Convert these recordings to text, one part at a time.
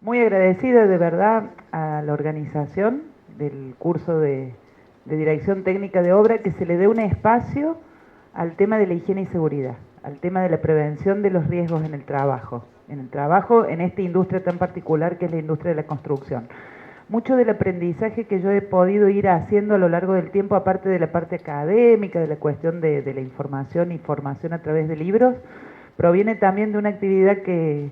Muy agradecida de verdad a la organización del curso de Dirección Técnica de Obra, que se le dé un espacio al tema de la higiene y seguridad, al tema de la prevención de los riesgos en el trabajo, en esta industria tan particular que es la industria de la construcción. Mucho del aprendizaje que yo he podido ir haciendo a lo largo del tiempo, aparte de la parte académica, de la cuestión de la información y formación a través de libros, proviene también de una actividad que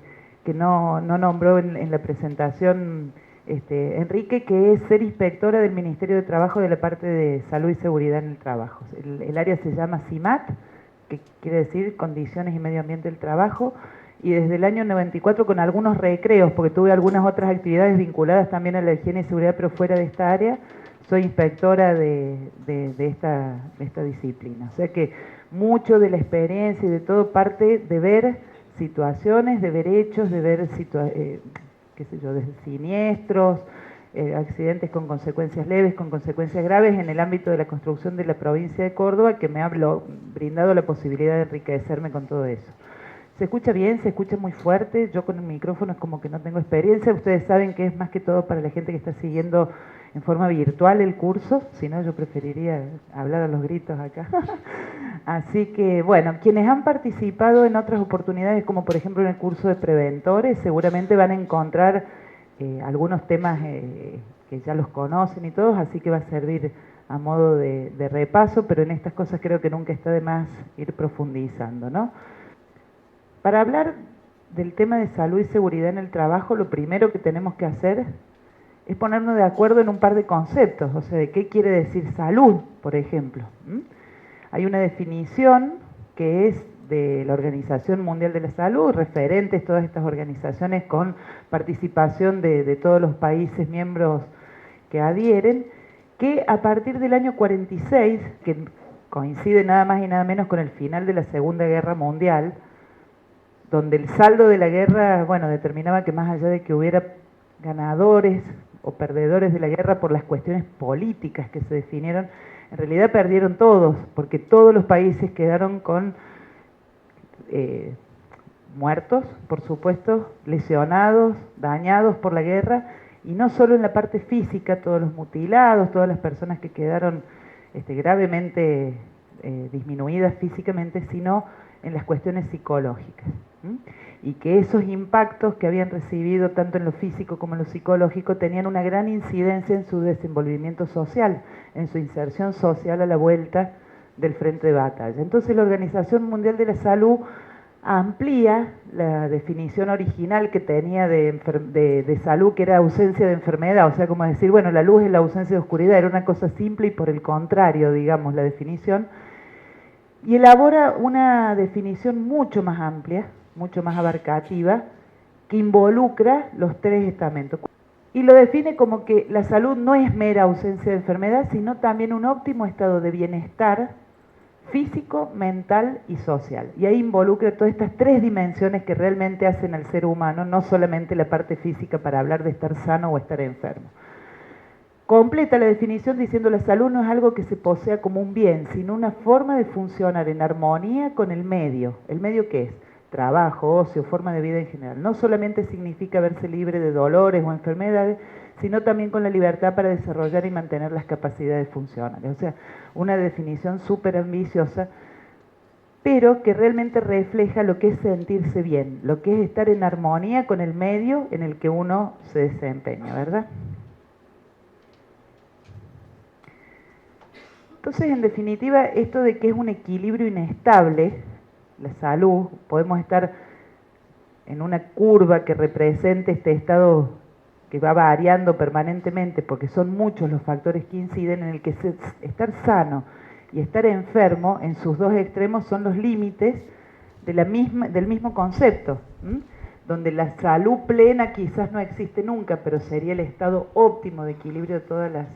no nombró en la presentación Enrique, que es ser inspectora del Ministerio de Trabajo de la parte de salud y seguridad en el trabajo. El área se llama CIMAT, que quiere decir Condiciones y Medio Ambiente del Trabajo, y desde el año 94 con algunos recreos, porque tuve algunas otras actividades vinculadas también a la higiene y seguridad, pero fuera de esta área, soy inspectora de esta disciplina. O sea que mucho de la experiencia y de todo parte de ver situaciones, de ver hechos, de ver qué sé yo, desde siniestros, accidentes con consecuencias leves, con consecuencias graves en el ámbito de la construcción de la provincia de Córdoba, que me ha brindado la posibilidad de enriquecerme con todo eso. ¿Se escucha bien? ¿Se escucha muy fuerte? Yo con el micrófono es como que no tengo experiencia. Ustedes saben que es más que todo para la gente que está siguiendo en forma virtual el curso, si no yo preferiría hablar a los gritos acá. Así que, bueno, quienes han participado en otras oportunidades, como por ejemplo en el curso de preventores, seguramente van a encontrar algunos temas que ya los conocen y todos, así que va a servir a modo de repaso, pero en estas cosas creo que nunca está de más ir profundizando, ¿no? Para hablar del tema de salud y seguridad en el trabajo, lo primero que tenemos que hacer es ponernos de acuerdo en un par de conceptos, o sea, de qué quiere decir salud, por ejemplo. Hay una definición que es de la Organización Mundial de la Salud, referentes todas estas organizaciones con participación de todos los países miembros que adhieren, que a partir del año 46, que coincide nada más y nada menos con el final de la Segunda Guerra Mundial, donde el saldo de la guerra, bueno, determinaba que más allá de que hubiera ganadores o perdedores de la guerra por las cuestiones políticas que se definieron, en realidad perdieron todos, porque todos los países quedaron con muertos, por supuesto, lesionados, dañados por la guerra, y no solo en la parte física, todos los mutilados, todas las personas que quedaron gravemente disminuidas físicamente, sino en las cuestiones psicológicas. Y que esos impactos que habían recibido tanto en lo físico como en lo psicológico tenían una gran incidencia en su desenvolvimiento social, en su inserción social a la vuelta del frente de batalla. Entonces la Organización Mundial de la Salud amplía la definición original que tenía de salud, que era ausencia de enfermedad, o sea, como decir, bueno, la luz es la ausencia de oscuridad, era una cosa simple y por el contrario, digamos, la definición, y elabora una definición mucho más amplia, mucho más abarcativa, que involucra los tres estamentos. Y lo define como que la salud no es mera ausencia de enfermedad, sino también un óptimo estado de bienestar físico, mental y social. Y ahí involucra todas estas tres dimensiones que realmente hacen al ser humano, no solamente la parte física para hablar de estar sano o estar enfermo. Completa la definición diciendo la salud no es algo que se posea como un bien, sino una forma de funcionar en armonía con el medio. ¿El medio qué es? Trabajo, ocio, forma de vida en general. No solamente significa verse libre de dolores o enfermedades, sino también con la libertad para desarrollar y mantener las capacidades funcionales. O sea, una definición súper ambiciosa, pero que realmente refleja lo que es sentirse bien, lo que es estar en armonía con el medio en el que uno se desempeña, ¿verdad? Entonces, en definitiva, esto de que es un equilibrio inestable, la salud, podemos estar en una curva que represente este estado que va variando permanentemente, porque son muchos los factores que inciden en el que estar sano y estar enfermo en sus dos extremos son los límites del mismo concepto, donde la salud plena quizás no existe nunca, pero sería el estado óptimo de equilibrio de todas las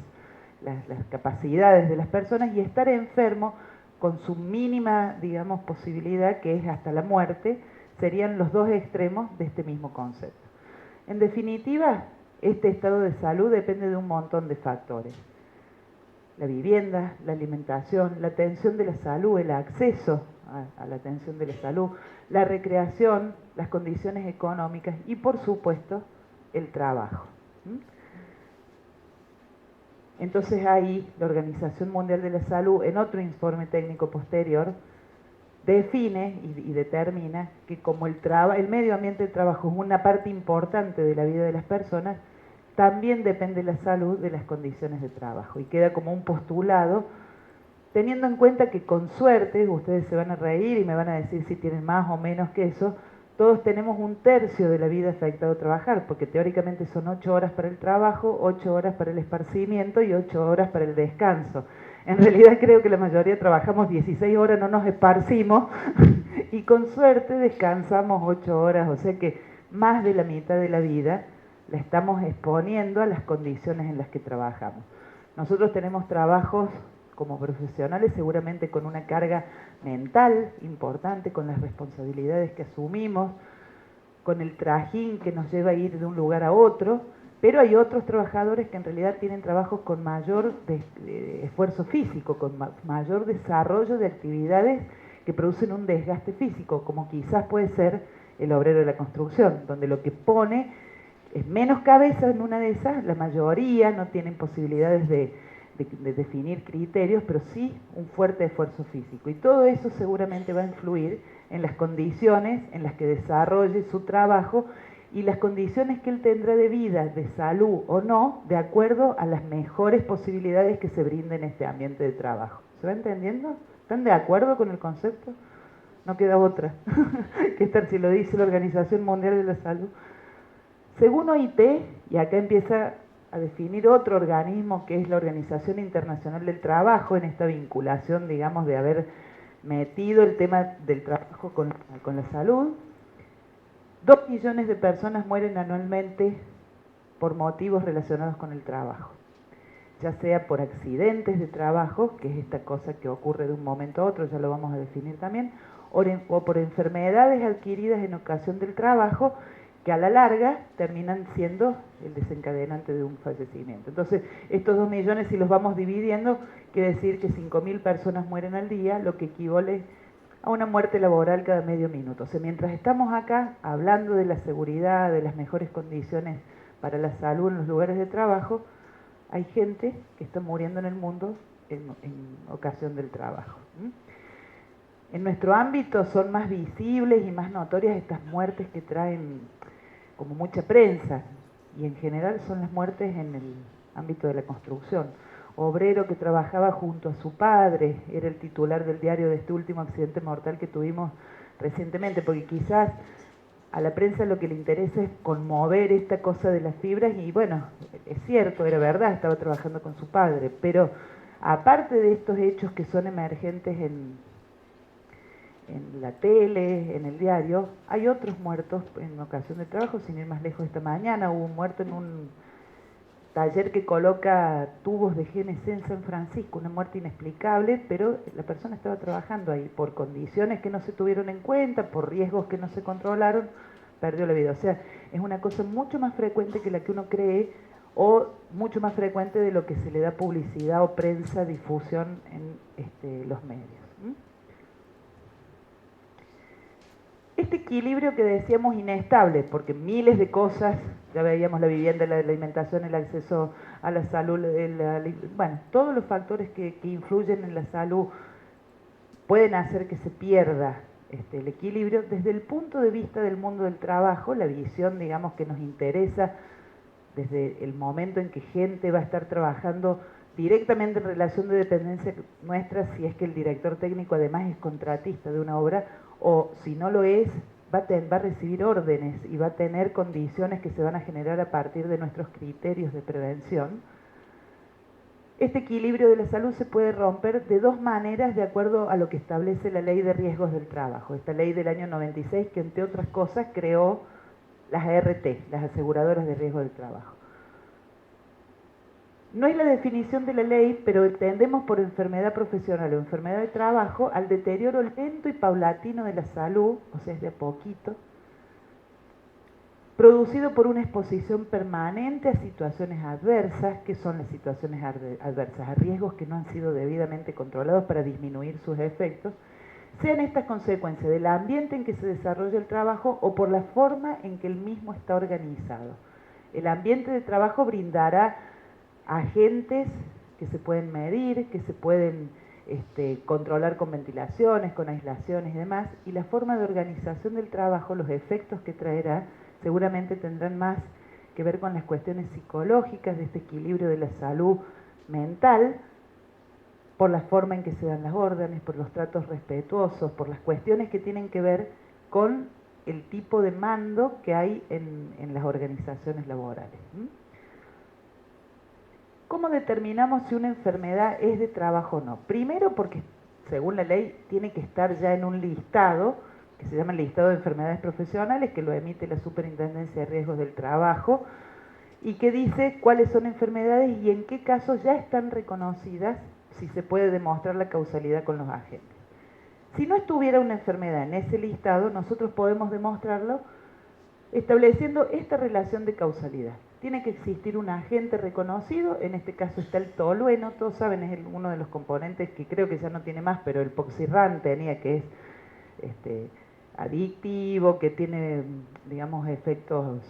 capacidades de las personas, y estar enfermo con su mínima, digamos, posibilidad, que es hasta la muerte, serían los dos extremos de este mismo concepto. En definitiva, este estado de salud depende de un montón de factores. La vivienda, la alimentación, la atención de la salud, el acceso a la atención de la salud, la recreación, las condiciones económicas y, por supuesto, el trabajo. Entonces ahí la Organización Mundial de la Salud, en otro informe técnico posterior, define y determina que como el medio ambiente del trabajo es una parte importante de la vida de las personas, también depende la salud de las condiciones de trabajo. Y queda como un postulado, teniendo en cuenta que con suerte, ustedes se van a reír y me van a decir si tienen más o menos que eso, todos tenemos un tercio de la vida afectado a trabajar, porque teóricamente son 8 horas para el trabajo, 8 horas para el esparcimiento y 8 horas para el descanso. En realidad creo que la mayoría trabajamos 16 horas, no nos esparcimos y con suerte descansamos 8 horas, o sea que más de la mitad de la vida la estamos exponiendo a las condiciones en las que trabajamos. Nosotros tenemos trabajos como profesionales seguramente con una carga mental importante, con las responsabilidades que asumimos, con el trajín que nos lleva a ir de un lugar a otro, pero hay otros trabajadores que en realidad tienen trabajos con mayor esfuerzo físico, con mayor desarrollo de actividades que producen un desgaste físico, como quizás puede ser el obrero de la construcción, donde lo que pone es menos cabeza en una de esas, la mayoría no tienen posibilidades de definir criterios, pero sí un fuerte esfuerzo físico. Y todo eso seguramente va a influir en las condiciones en las que desarrolle su trabajo y las condiciones que él tendrá de vida, de salud o no, de acuerdo a las mejores posibilidades que se brinden en este ambiente de trabajo. ¿Se va entendiendo? ¿Están de acuerdo con el concepto? No queda otra que estar, si lo dice la Organización Mundial de la Salud. Según OIT, y acá empieza a definir otro organismo que es la Organización Internacional del Trabajo, en esta vinculación, digamos, de haber metido el tema del trabajo con la salud, 2 millones de personas mueren anualmente por motivos relacionados con el trabajo, ya sea por accidentes de trabajo, que es esta cosa que ocurre de un momento a otro, ya lo vamos a definir también, o por enfermedades adquiridas en ocasión del trabajo, que a la larga terminan siendo el desencadenante de un fallecimiento. Entonces, estos 2 millones, si los vamos dividiendo, quiere decir que 5.000 personas mueren al día, lo que equivale a una muerte laboral cada medio minuto. O sea, mientras estamos acá hablando de la seguridad, de las mejores condiciones para la salud en los lugares de trabajo, hay gente que está muriendo en el mundo en ocasión del trabajo. En nuestro ámbito son más visibles y más notorias estas muertes que traen como mucha prensa, y en general son las muertes en el ámbito de la construcción. Obrero que trabajaba junto a su padre, era el titular del diario de este último accidente mortal que tuvimos recientemente, porque quizás a la prensa lo que le interesa es conmover esta cosa de las fibras, y bueno, es cierto, era verdad, estaba trabajando con su padre, pero aparte de estos hechos que son emergentes en la tele, en el diario, hay otros muertos en ocasión de trabajo. Sin ir más lejos, esta mañana hubo un muerto en un taller que coloca tubos de GNC en San Francisco, una muerte inexplicable, pero la persona estaba trabajando ahí por condiciones que no se tuvieron en cuenta, por riesgos que no se controlaron, perdió la vida. O sea, es una cosa mucho más frecuente que la que uno cree, o mucho más frecuente de lo que se le da publicidad o prensa, difusión en los medios. Este equilibrio que decíamos inestable, porque miles de cosas, ya veíamos la vivienda, la alimentación, el acceso a la salud, bueno, todos los factores que influyen en la salud pueden hacer que se pierda el equilibrio. Desde el punto de vista del mundo del trabajo, la visión, digamos, que nos interesa desde el momento en que gente va a estar trabajando directamente en relación de dependencia nuestra, si es que el director técnico además es contratista de una obra, o si no lo es, va a recibir órdenes y va a tener condiciones que se van a generar a partir de nuestros criterios de prevención. Este equilibrio de la salud se puede romper de 2 maneras de acuerdo a lo que establece la Ley de Riesgos del Trabajo, esta ley del año 96 que entre otras cosas creó las ART, las aseguradoras de riesgo del trabajo. No es la definición de la ley, pero entendemos por enfermedad profesional o enfermedad de trabajo al deterioro lento y paulatino de la salud, o sea, es de a poquito, producido por una exposición permanente a situaciones adversas. ¿Qué son las situaciones adversas? A riesgos que no han sido debidamente controlados para disminuir sus efectos, sean estas consecuencias del ambiente en que se desarrolla el trabajo o por la forma en que el mismo está organizado. El ambiente de trabajo brindará agentes que se pueden medir, que se pueden controlar con ventilaciones, con aislaciones y demás, y la forma de organización del trabajo, los efectos que traerá, seguramente tendrán más que ver con las cuestiones psicológicas de este equilibrio de la salud mental, por la forma en que se dan las órdenes, por los tratos respetuosos, por las cuestiones que tienen que ver con el tipo de mando que hay en las organizaciones laborales. ¿Cómo determinamos si una enfermedad es de trabajo o no? Primero porque, según la ley, tiene que estar ya en un listado, que se llama el listado de enfermedades profesionales, que lo emite la Superintendencia de Riesgos del Trabajo, y que dice cuáles son enfermedades y en qué casos ya están reconocidas, si se puede demostrar la causalidad con los agentes. Si no estuviera una enfermedad en ese listado, nosotros podemos demostrarlo estableciendo esta relación de causalidad. Tiene que existir un agente reconocido, en este caso está el tolueno, todos saben, es uno de los componentes que creo que ya no tiene más, pero el Poxirran tenía, que es adictivo, que tiene, digamos, efectos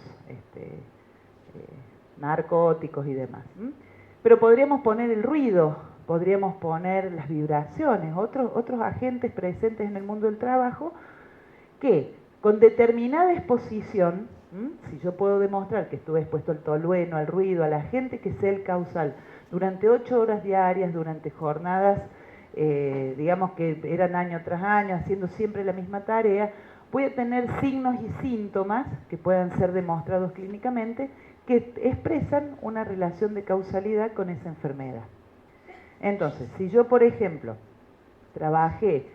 narcóticos y demás. Pero podríamos poner el ruido, podríamos poner las vibraciones, otros agentes presentes en el mundo del trabajo que con determinada exposición, si yo puedo demostrar que estuve expuesto al tolueno, al ruido, al agente que sea el causal, durante 8 horas diarias, durante jornadas, digamos que eran año tras año, haciendo siempre la misma tarea, voy a tener signos y síntomas que puedan ser demostrados clínicamente que expresan una relación de causalidad con esa enfermedad. Entonces, si yo, por ejemplo, trabajé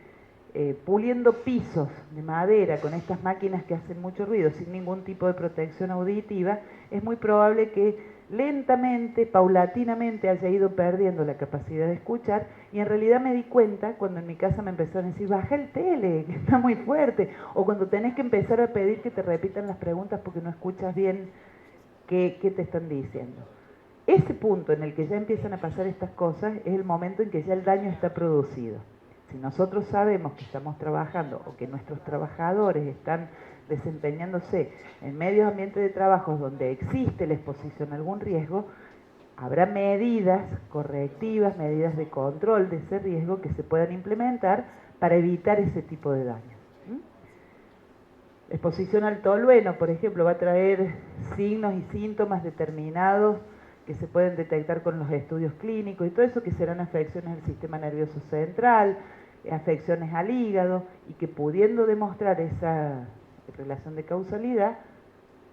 puliendo pisos de madera con estas máquinas que hacen mucho ruido sin ningún tipo de protección auditiva, es muy probable que lentamente, paulatinamente haya ido perdiendo la capacidad de escuchar, y en realidad me di cuenta cuando en mi casa me empezaron a decir, baja el tele, que está muy fuerte, o cuando tenés que empezar a pedir que te repitan las preguntas porque no escuchas bien qué te están diciendo. Ese punto en el que ya empiezan a pasar estas cosas es el momento en que ya el daño está producido. Si nosotros sabemos que estamos trabajando o que nuestros trabajadores están desempeñándose en medios ambientes de trabajo donde existe la exposición a algún riesgo, habrá medidas correctivas, medidas de control de ese riesgo que se puedan implementar para evitar ese tipo de daño. La exposición al tolueno, por ejemplo, va a traer signos y síntomas determinados que se pueden detectar con los estudios clínicos y todo eso, que serán afecciones del sistema nervioso central, afecciones al hígado, y que pudiendo demostrar esa relación de causalidad,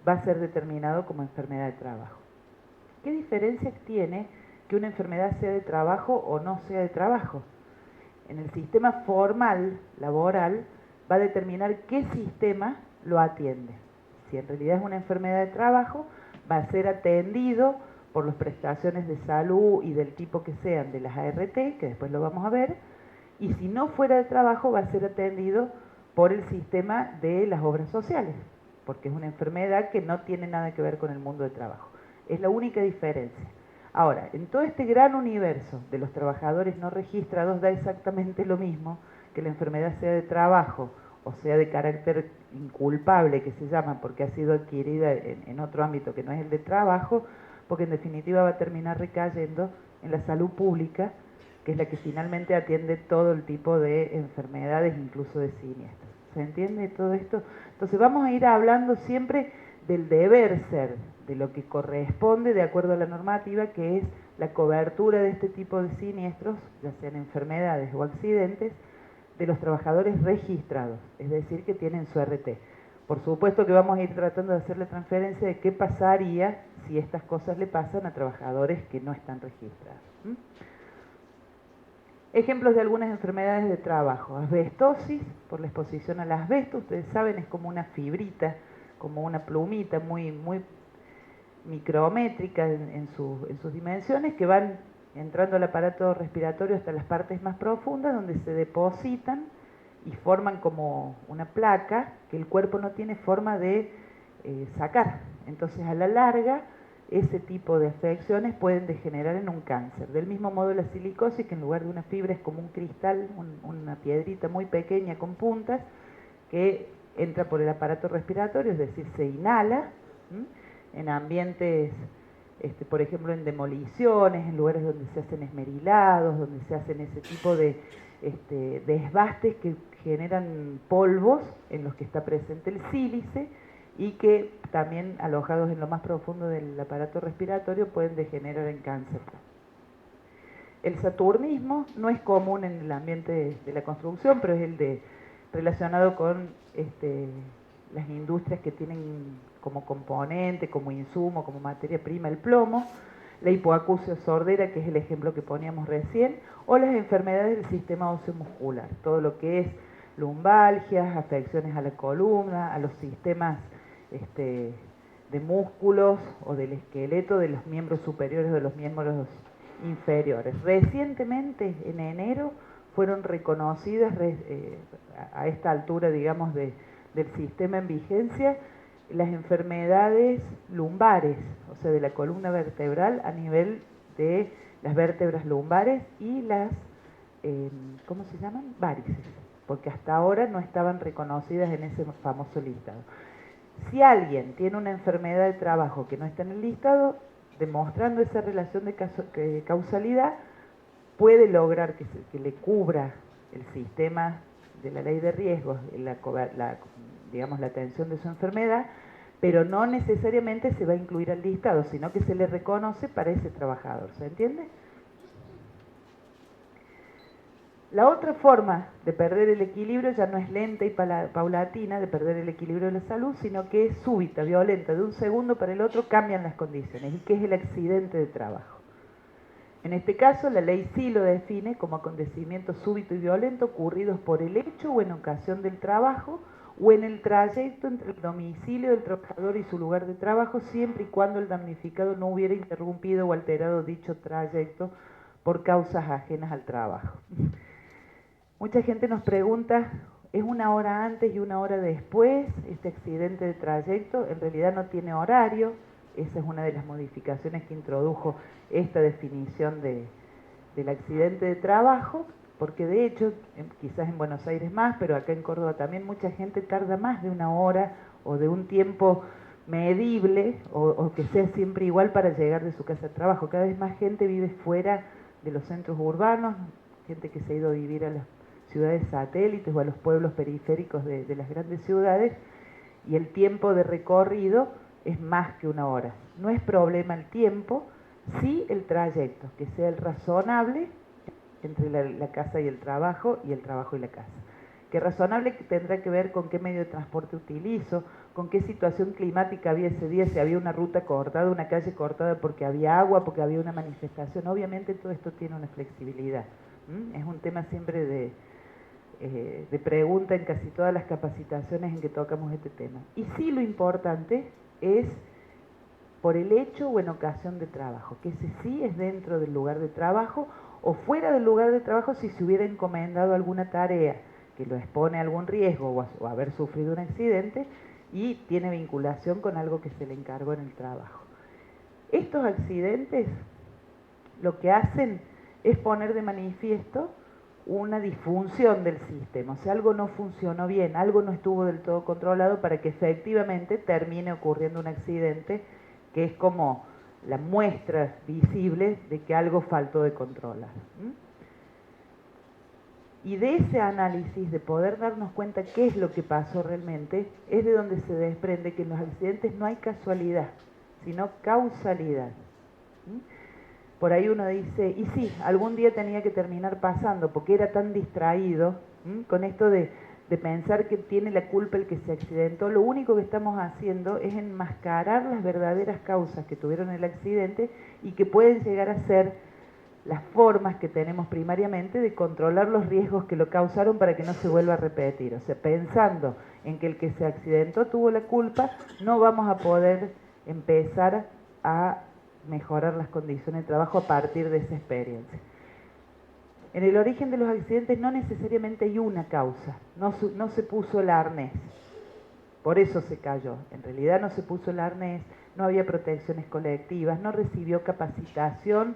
va a ser determinado como enfermedad de trabajo. ¿Qué diferencia tiene que una enfermedad sea de trabajo o no sea de trabajo? En el sistema formal, laboral, va a determinar qué sistema lo atiende. Si en realidad es una enfermedad de trabajo, va a ser atendido por las prestaciones de salud y del tipo que sean de las ART, que después lo vamos a ver, y si no fuera de trabajo va a ser atendido por el sistema de las obras sociales, porque es una enfermedad que no tiene nada que ver con el mundo de trabajo. Es la única diferencia. Ahora, en todo este gran universo de los trabajadores no registrados da exactamente lo mismo que la enfermedad sea de trabajo o sea de carácter inculpable, que se llama, porque ha sido adquirida en otro ámbito que no es el de trabajo, porque en definitiva va a terminar recayendo en la salud pública, que es la que finalmente atiende todo el tipo de enfermedades, incluso de siniestros. ¿Se entiende todo esto? Entonces vamos a ir hablando siempre del deber ser, de lo que corresponde de acuerdo a la normativa, que es la cobertura de este tipo de siniestros, ya sean enfermedades o accidentes, de los trabajadores registrados, es decir, que tienen su RT. Por supuesto que vamos a ir tratando de hacer la transferencia de qué pasaría si estas cosas le pasan a trabajadores que no están registrados. Ejemplos de algunas enfermedades de trabajo. Asbestosis, por la exposición al asbesto, ustedes saben, es como una fibrita, como una plumita muy micrométrica en sus dimensiones, que van entrando al aparato respiratorio hasta las partes más profundas, donde se depositan y forman como una placa que el cuerpo no tiene forma de sacar. Entonces, a la larga, ese tipo de afecciones pueden degenerar en un cáncer. Del mismo modo la silicosis, que en lugar de una fibra es como un cristal, una piedrita muy pequeña con puntas, que entra por el aparato respiratorio, es decir, se inhala, en ambientes, por ejemplo, en demoliciones, en lugares donde se hacen esmerilados, donde se hacen ese tipo de desbastes que generan polvos en los que está presente el sílice y que también alojados en lo más profundo del aparato respiratorio pueden degenerar en cáncer. El saturnismo no es común en el ambiente de la construcción, pero es el relacionado con las industrias que tienen como componente, como insumo, como materia prima el plomo, la hipoacusia sordera, que es el ejemplo que poníamos recién, o las enfermedades del sistema óseo muscular, todo lo que es lumbalgias, afecciones a la columna, a los sistemas de músculos o del esqueleto de los miembros superiores o de los miembros inferiores. Recientemente, en enero, fueron reconocidas a esta altura, digamos, del sistema en vigencia, las enfermedades lumbares, o sea, de la columna vertebral a nivel de las vértebras lumbares y las, ¿cómo se llaman? Varices, porque hasta ahora no estaban reconocidas en ese famoso listado. Si alguien tiene una enfermedad de trabajo que no está en el listado, demostrando esa relación de causalidad, puede lograr que le cubra el sistema de la ley de riesgos, digamos, la atención de su enfermedad, pero no necesariamente se va a incluir al listado, sino que se le reconoce para ese trabajador, ¿se entiende? La otra forma de perder el equilibrio ya no es lenta y paulatina de perder el equilibrio de la salud, sino que es súbita, violenta, de un segundo para el otro cambian las condiciones, y que es el accidente de trabajo. En este caso, la ley sí lo define como acontecimiento súbito y violento ocurridos por el hecho o en ocasión del trabajo o en el trayecto entre el domicilio del trabajador y su lugar de trabajo, siempre y cuando el damnificado no hubiera interrumpido o alterado dicho trayecto por causas ajenas al trabajo. Mucha gente nos pregunta, ¿es una hora antes y una hora después este accidente de trayecto? En realidad no tiene horario, esa es una de las modificaciones que introdujo esta definición del accidente de trabajo, porque de hecho, quizás en Buenos Aires más, pero acá en Córdoba también mucha gente tarda más de una hora o de un tiempo medible o que sea siempre igual para llegar de su casa al trabajo. Cada vez más gente vive fuera de los centros urbanos, gente que se ha ido a vivir a las ciudades satélites o a los pueblos periféricos de las grandes ciudades, y el tiempo de recorrido es más que una hora. No es problema el tiempo, sí el trayecto, que sea el razonable entre la casa y el trabajo y la casa. Que razonable tendrá que ver con qué medio de transporte utilizo, con qué situación climática había ese día, si había una ruta cortada, una calle cortada porque había agua, porque había una manifestación. Obviamente todo esto tiene una flexibilidad. Es un tema siempre de pregunta en casi todas las capacitaciones en que tocamos este tema. Y sí, lo importante es por el hecho o en ocasión de trabajo, que ese sí es dentro del lugar de trabajo o fuera del lugar de trabajo si se hubiera encomendado alguna tarea que lo expone a algún riesgo o a haber sufrido un accidente y tiene vinculación con algo que se le encargó en el trabajo. Estos accidentes lo que hacen es poner de manifiesto una disfunción del sistema, o sea, algo no funcionó bien, algo no estuvo del todo controlado para que efectivamente termine ocurriendo un accidente que es como la muestra visible de que algo faltó de controlar. Y de ese análisis, de poder darnos cuenta qué es lo que pasó realmente, es de donde se desprende que en los accidentes no hay casualidad, sino causalidad. Por ahí uno dice, y sí, algún día tenía que terminar pasando, porque era tan distraído con esto de pensar que tiene la culpa el que se accidentó. Lo único que estamos haciendo es enmascarar las verdaderas causas que tuvieron el accidente y que pueden llegar a ser las formas que tenemos primariamente de controlar los riesgos que lo causaron para que no se vuelva a repetir. O sea, pensando en que el que se accidentó tuvo la culpa, no vamos a poder empezar a mejorar las condiciones de trabajo a partir de esa experiencia. En el origen de los accidentes no necesariamente hay una causa, no se puso el arnés, por eso se cayó. En realidad no se puso el arnés, no había protecciones colectivas, no recibió capacitación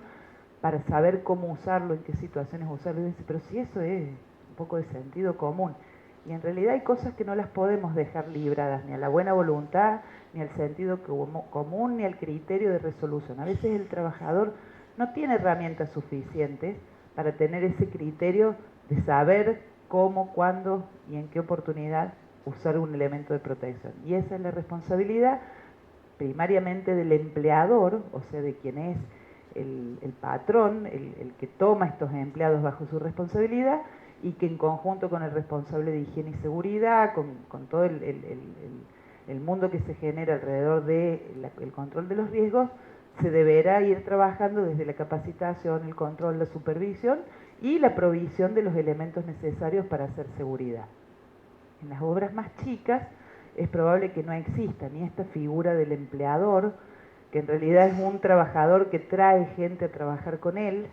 para saber cómo usarlo, en qué situaciones usarlo. Pero si eso es un poco de sentido común. Y en realidad hay cosas que no las podemos dejar libradas, ni a la buena voluntad, ni al sentido común, ni al criterio de resolución. A veces el trabajador no tiene herramientas suficientes para tener ese criterio de saber cómo, cuándo y en qué oportunidad usar un elemento de protección. Y esa es la responsabilidad primariamente del empleador, o sea, de quien es el patrón, el que toma estos empleados bajo su responsabilidad, y que en conjunto con el responsable de higiene y seguridad, con todo el mundo que se genera alrededor del control de los riesgos, se deberá ir trabajando desde la capacitación, el control, la supervisión y la provisión de los elementos necesarios para hacer seguridad. En las obras más chicas es probable que no exista ni esta figura del empleador, que en realidad es un trabajador que trae gente a trabajar con él,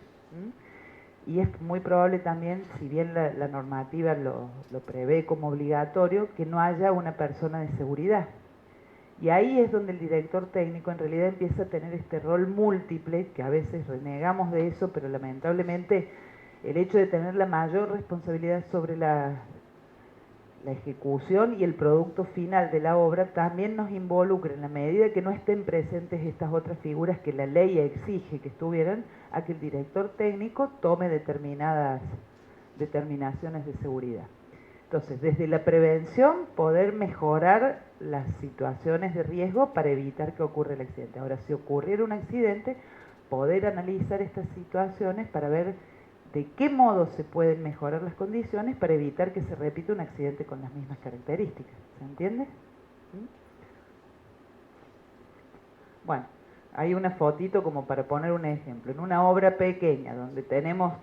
y es muy probable también, si bien la normativa lo prevé como obligatorio, que no haya una persona de seguridad. Y ahí es donde el director técnico en realidad empieza a tener este rol múltiple, que a veces renegamos de eso, pero lamentablemente el hecho de tener la mayor responsabilidad sobre la ejecución y el producto final de la obra también nos involucra, en la medida que no estén presentes estas otras figuras que la ley exige que estuvieran, a que el director técnico tome determinadas determinaciones de seguridad. Entonces, desde la prevención, poder mejorar las situaciones de riesgo para evitar que ocurra el accidente. Ahora, si ocurriera un accidente, poder analizar estas situaciones para ver de qué modo se pueden mejorar las condiciones para evitar que se repita un accidente con las mismas características. ¿Se entiende? Bueno, hay una fotito como para poner un ejemplo. En una obra pequeña donde tenemos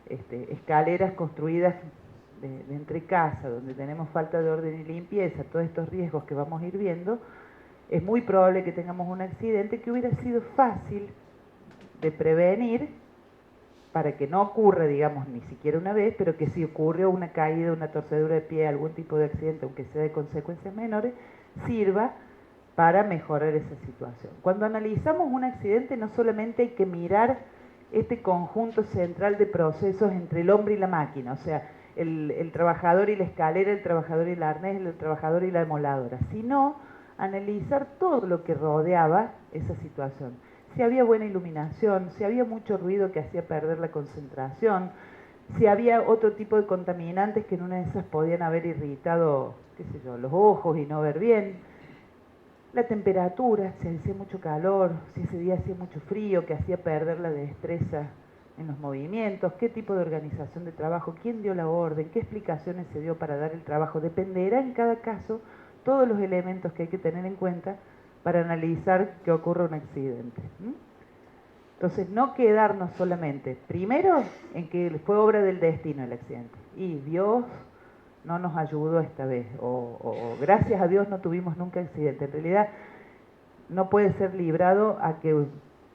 escaleras construidas de entre casa, donde tenemos falta de orden y limpieza, todos estos riesgos que vamos a ir viendo, es muy probable que tengamos un accidente que hubiera sido fácil de prevenir para que no ocurra, digamos, ni siquiera una vez, pero que si ocurre una caída, una torcedura de pie, algún tipo de accidente, aunque sea de consecuencias menores, sirva para mejorar esa situación. Cuando analizamos un accidente, no solamente hay que mirar este conjunto central de procesos entre el hombre y la máquina, o sea, el trabajador y la escalera, el trabajador y el arnés, el trabajador y la moladora, sino analizar todo lo que rodeaba esa situación. Si había buena iluminación, si había mucho ruido que hacía perder la concentración, si había otro tipo de contaminantes que en una de esas podían haber irritado, qué sé yo, los ojos y no ver bien, la temperatura, si hacía mucho calor, si ese día hacía mucho frío, que hacía perder la destreza en los movimientos, qué tipo de organización de trabajo, quién dio la orden, qué explicaciones se dio para dar el trabajo. Dependerá en cada caso todos los elementos que hay que tener en cuenta para analizar que ocurra un accidente. Entonces, no quedarnos solamente, primero, en que fue obra del destino el accidente, y Dios no nos ayudó esta vez, o gracias a Dios no tuvimos nunca accidente. En realidad, no puede ser librado a que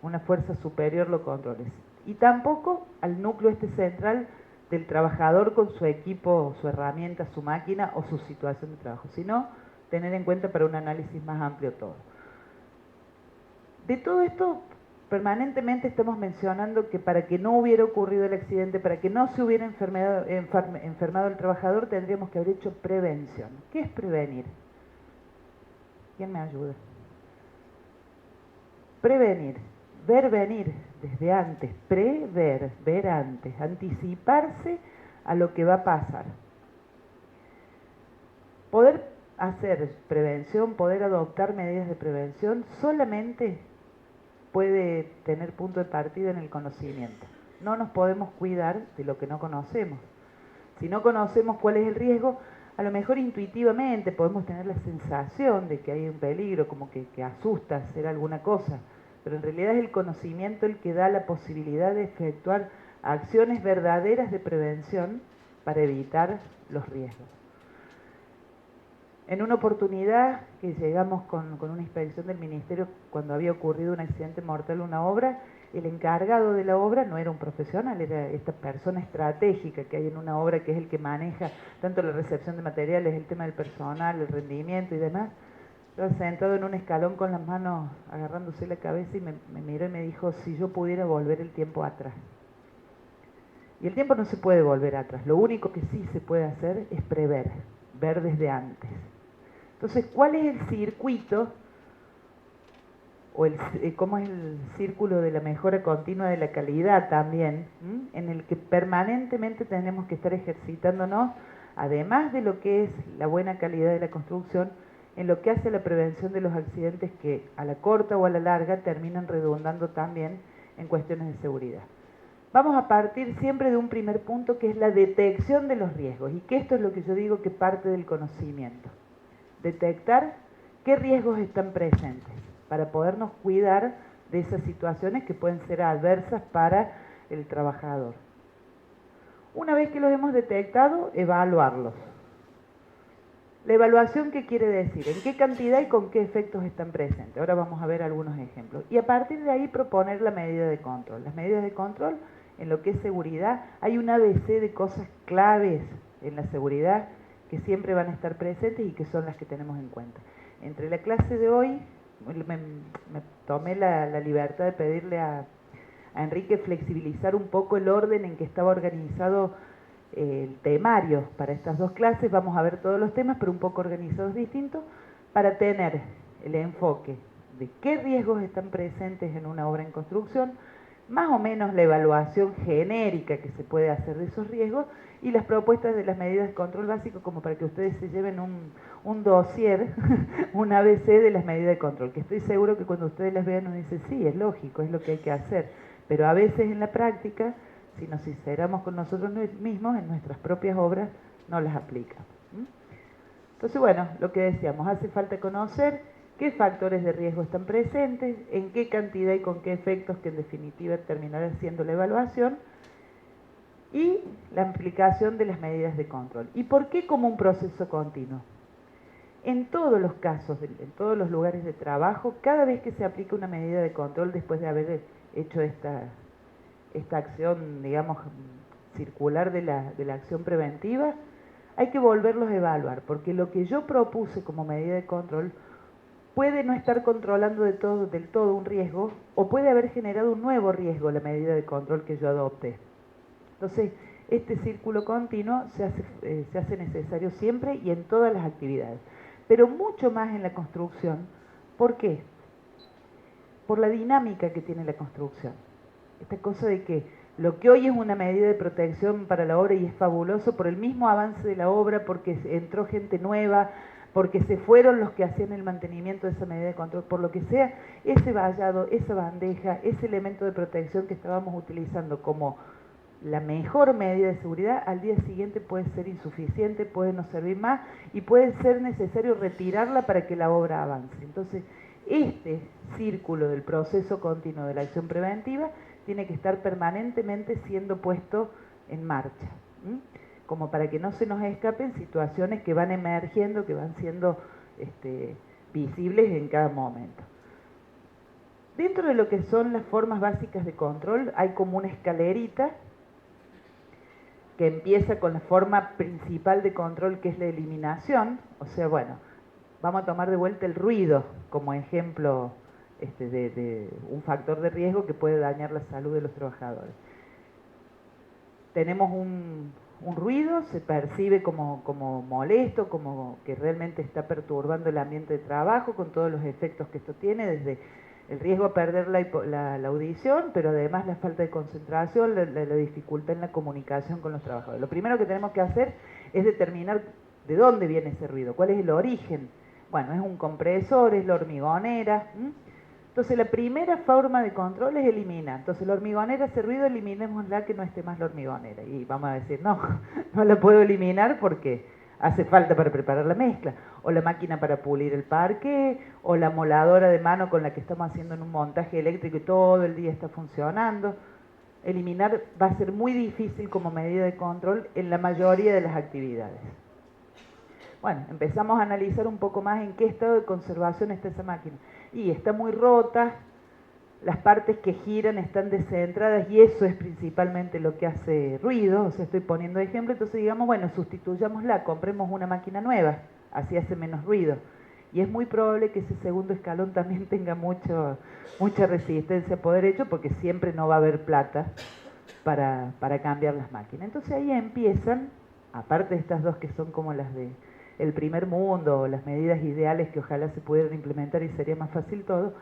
una fuerza superior lo controle. Y tampoco al núcleo central del trabajador con su equipo, su herramienta, su máquina o su situación de trabajo, sino tener en cuenta para un análisis más amplio todo. De todo esto, permanentemente estamos mencionando que para que no hubiera ocurrido el accidente, para que no se hubiera enfermado el trabajador, tendríamos que haber hecho prevención. ¿Qué es prevenir? ¿Quién me ayuda? Prevenir, ver venir desde antes, prever, ver antes, anticiparse a lo que va a pasar. Poder hacer prevención, poder adoptar medidas de prevención, solamente puede tener punto de partida en el conocimiento. No nos podemos cuidar de lo que no conocemos. Si no conocemos cuál es el riesgo, a lo mejor intuitivamente podemos tener la sensación de que hay un peligro, como que asusta hacer alguna cosa, pero en realidad es el conocimiento el que da la posibilidad de efectuar acciones verdaderas de prevención para evitar los riesgos. En una oportunidad que llegamos con una inspección del Ministerio cuando había ocurrido un accidente mortal en una obra, el encargado de la obra no era un profesional, era esta persona estratégica que hay en una obra, que es el que maneja tanto la recepción de materiales, el tema del personal, el rendimiento y demás. Estaba sentado en un escalón con las manos agarrándose la cabeza y me miró y me dijo si yo pudiera volver el tiempo atrás. Y el tiempo no se puede volver atrás. Lo único que sí se puede hacer es prever, ver desde antes. Entonces, ¿cuál es el circuito o cómo es el círculo de la mejora continua de la calidad también, en el que permanentemente tenemos que estar ejercitándonos, además de lo que es la buena calidad de la construcción, en lo que hace a la prevención de los accidentes que a la corta o a la larga terminan redundando también en cuestiones de seguridad? Vamos a partir siempre de un primer punto, que es la detección de los riesgos, y que esto es lo que yo digo que parte del conocimiento. Detectar qué riesgos están presentes para podernos cuidar de esas situaciones que pueden ser adversas para el trabajador. Una vez que los hemos detectado, evaluarlos. La evaluación, ¿qué quiere decir? ¿En qué cantidad y con qué efectos están presentes? Ahora vamos a ver algunos ejemplos. Y a partir de ahí proponer la medida de control. Las medidas de control, en lo que es seguridad, hay un ABC de cosas claves en la seguridad que siempre van a estar presentes y que son las que tenemos en cuenta. Entre la clase de hoy, me tomé la libertad de pedirle a Enrique flexibilizar un poco el orden en que estaba organizado el temario para estas dos clases. Vamos a ver todos los temas, pero un poco organizados distintos, para tener el enfoque de qué riesgos están presentes en una obra en construcción, más o menos la evaluación genérica que se puede hacer de esos riesgos y las propuestas de las medidas de control básico, como para que ustedes se lleven un dossier, un ABC de las medidas de control, que estoy seguro que cuando ustedes las vean uno dice, sí, es lógico, es lo que hay que hacer, pero a veces en la práctica, si nos sinceramos con nosotros mismos, en nuestras propias obras no las aplican. Entonces, bueno, lo que decíamos, hace falta conocer qué factores de riesgo están presentes, en qué cantidad y con qué efectos, que en definitiva terminará siendo la evaluación, y la aplicación de las medidas de control. ¿Y por qué como un proceso continuo? En todos los casos, en todos los lugares de trabajo, cada vez que se aplica una medida de control después de haber hecho esta acción, digamos, circular de la acción preventiva, hay que volverlos a evaluar, porque lo que yo propuse como medida de control puede no estar controlando del todo un riesgo, o puede haber generado un nuevo riesgo la medida de control que yo adopté. Entonces, este círculo continuo se hace necesario siempre y en todas las actividades, pero mucho más en la construcción. ¿Por qué? Por la dinámica que tiene la construcción. Esta cosa de que lo que hoy es una medida de protección para la obra y es fabuloso por el mismo avance de la obra, porque entró gente nueva, porque se fueron los que hacían el mantenimiento de esa medida de control, por lo que sea, ese vallado, esa bandeja, ese elemento de protección que estábamos utilizando como la mejor medida de seguridad, al día siguiente puede ser insuficiente, puede no servir más y puede ser necesario retirarla para que la obra avance. Entonces, este círculo del proceso continuo de la acción preventiva tiene que estar permanentemente siendo puesto en marcha, como para que no se nos escapen situaciones que van emergiendo, que van siendo visibles en cada momento. Dentro de lo que son las formas básicas de control, hay como una escalerita que empieza con la forma principal de control, que es la eliminación. O sea, bueno, vamos a tomar de vuelta el ruido como ejemplo de un factor de riesgo que puede dañar la salud de los trabajadores. Tenemos un ruido, se percibe como molesto, como que realmente está perturbando el ambiente de trabajo, con todos los efectos que esto tiene, desde el riesgo a perder la audición, pero además la falta de concentración, la dificultad en la comunicación con los trabajadores. Lo primero que tenemos que hacer es determinar de dónde viene ese ruido, cuál es el origen. Bueno, es un compresor, es la hormigonera. Entonces la primera forma de control es eliminar. Entonces la hormigonera, ese ruido, eliminémosla, que no esté más la hormigonera. Y vamos a decir, no, no la puedo eliminar porque hace falta para preparar la mezcla, o la máquina para pulir el parqué, o la moladora de mano con la que estamos haciendo en un montaje eléctrico y todo el día está funcionando. Eliminar va a ser muy difícil como medida de control en la mayoría de las actividades. Bueno, empezamos a analizar un poco más en qué estado de conservación está esa máquina. Y está muy rota, las partes que giran están descentradas y eso es principalmente lo que hace ruido. O sea, estoy poniendo ejemplo, entonces digamos, bueno, sustituyámosla, compremos una máquina nueva, así hace menos ruido. Y es muy probable que ese segundo escalón también tenga mucha resistencia a poder hecho, porque siempre no va a haber plata para cambiar las máquinas. Entonces ahí empiezan, aparte de estas dos que son como las de el primer mundo, o las medidas ideales que ojalá se pudieran implementar y sería más fácil todo,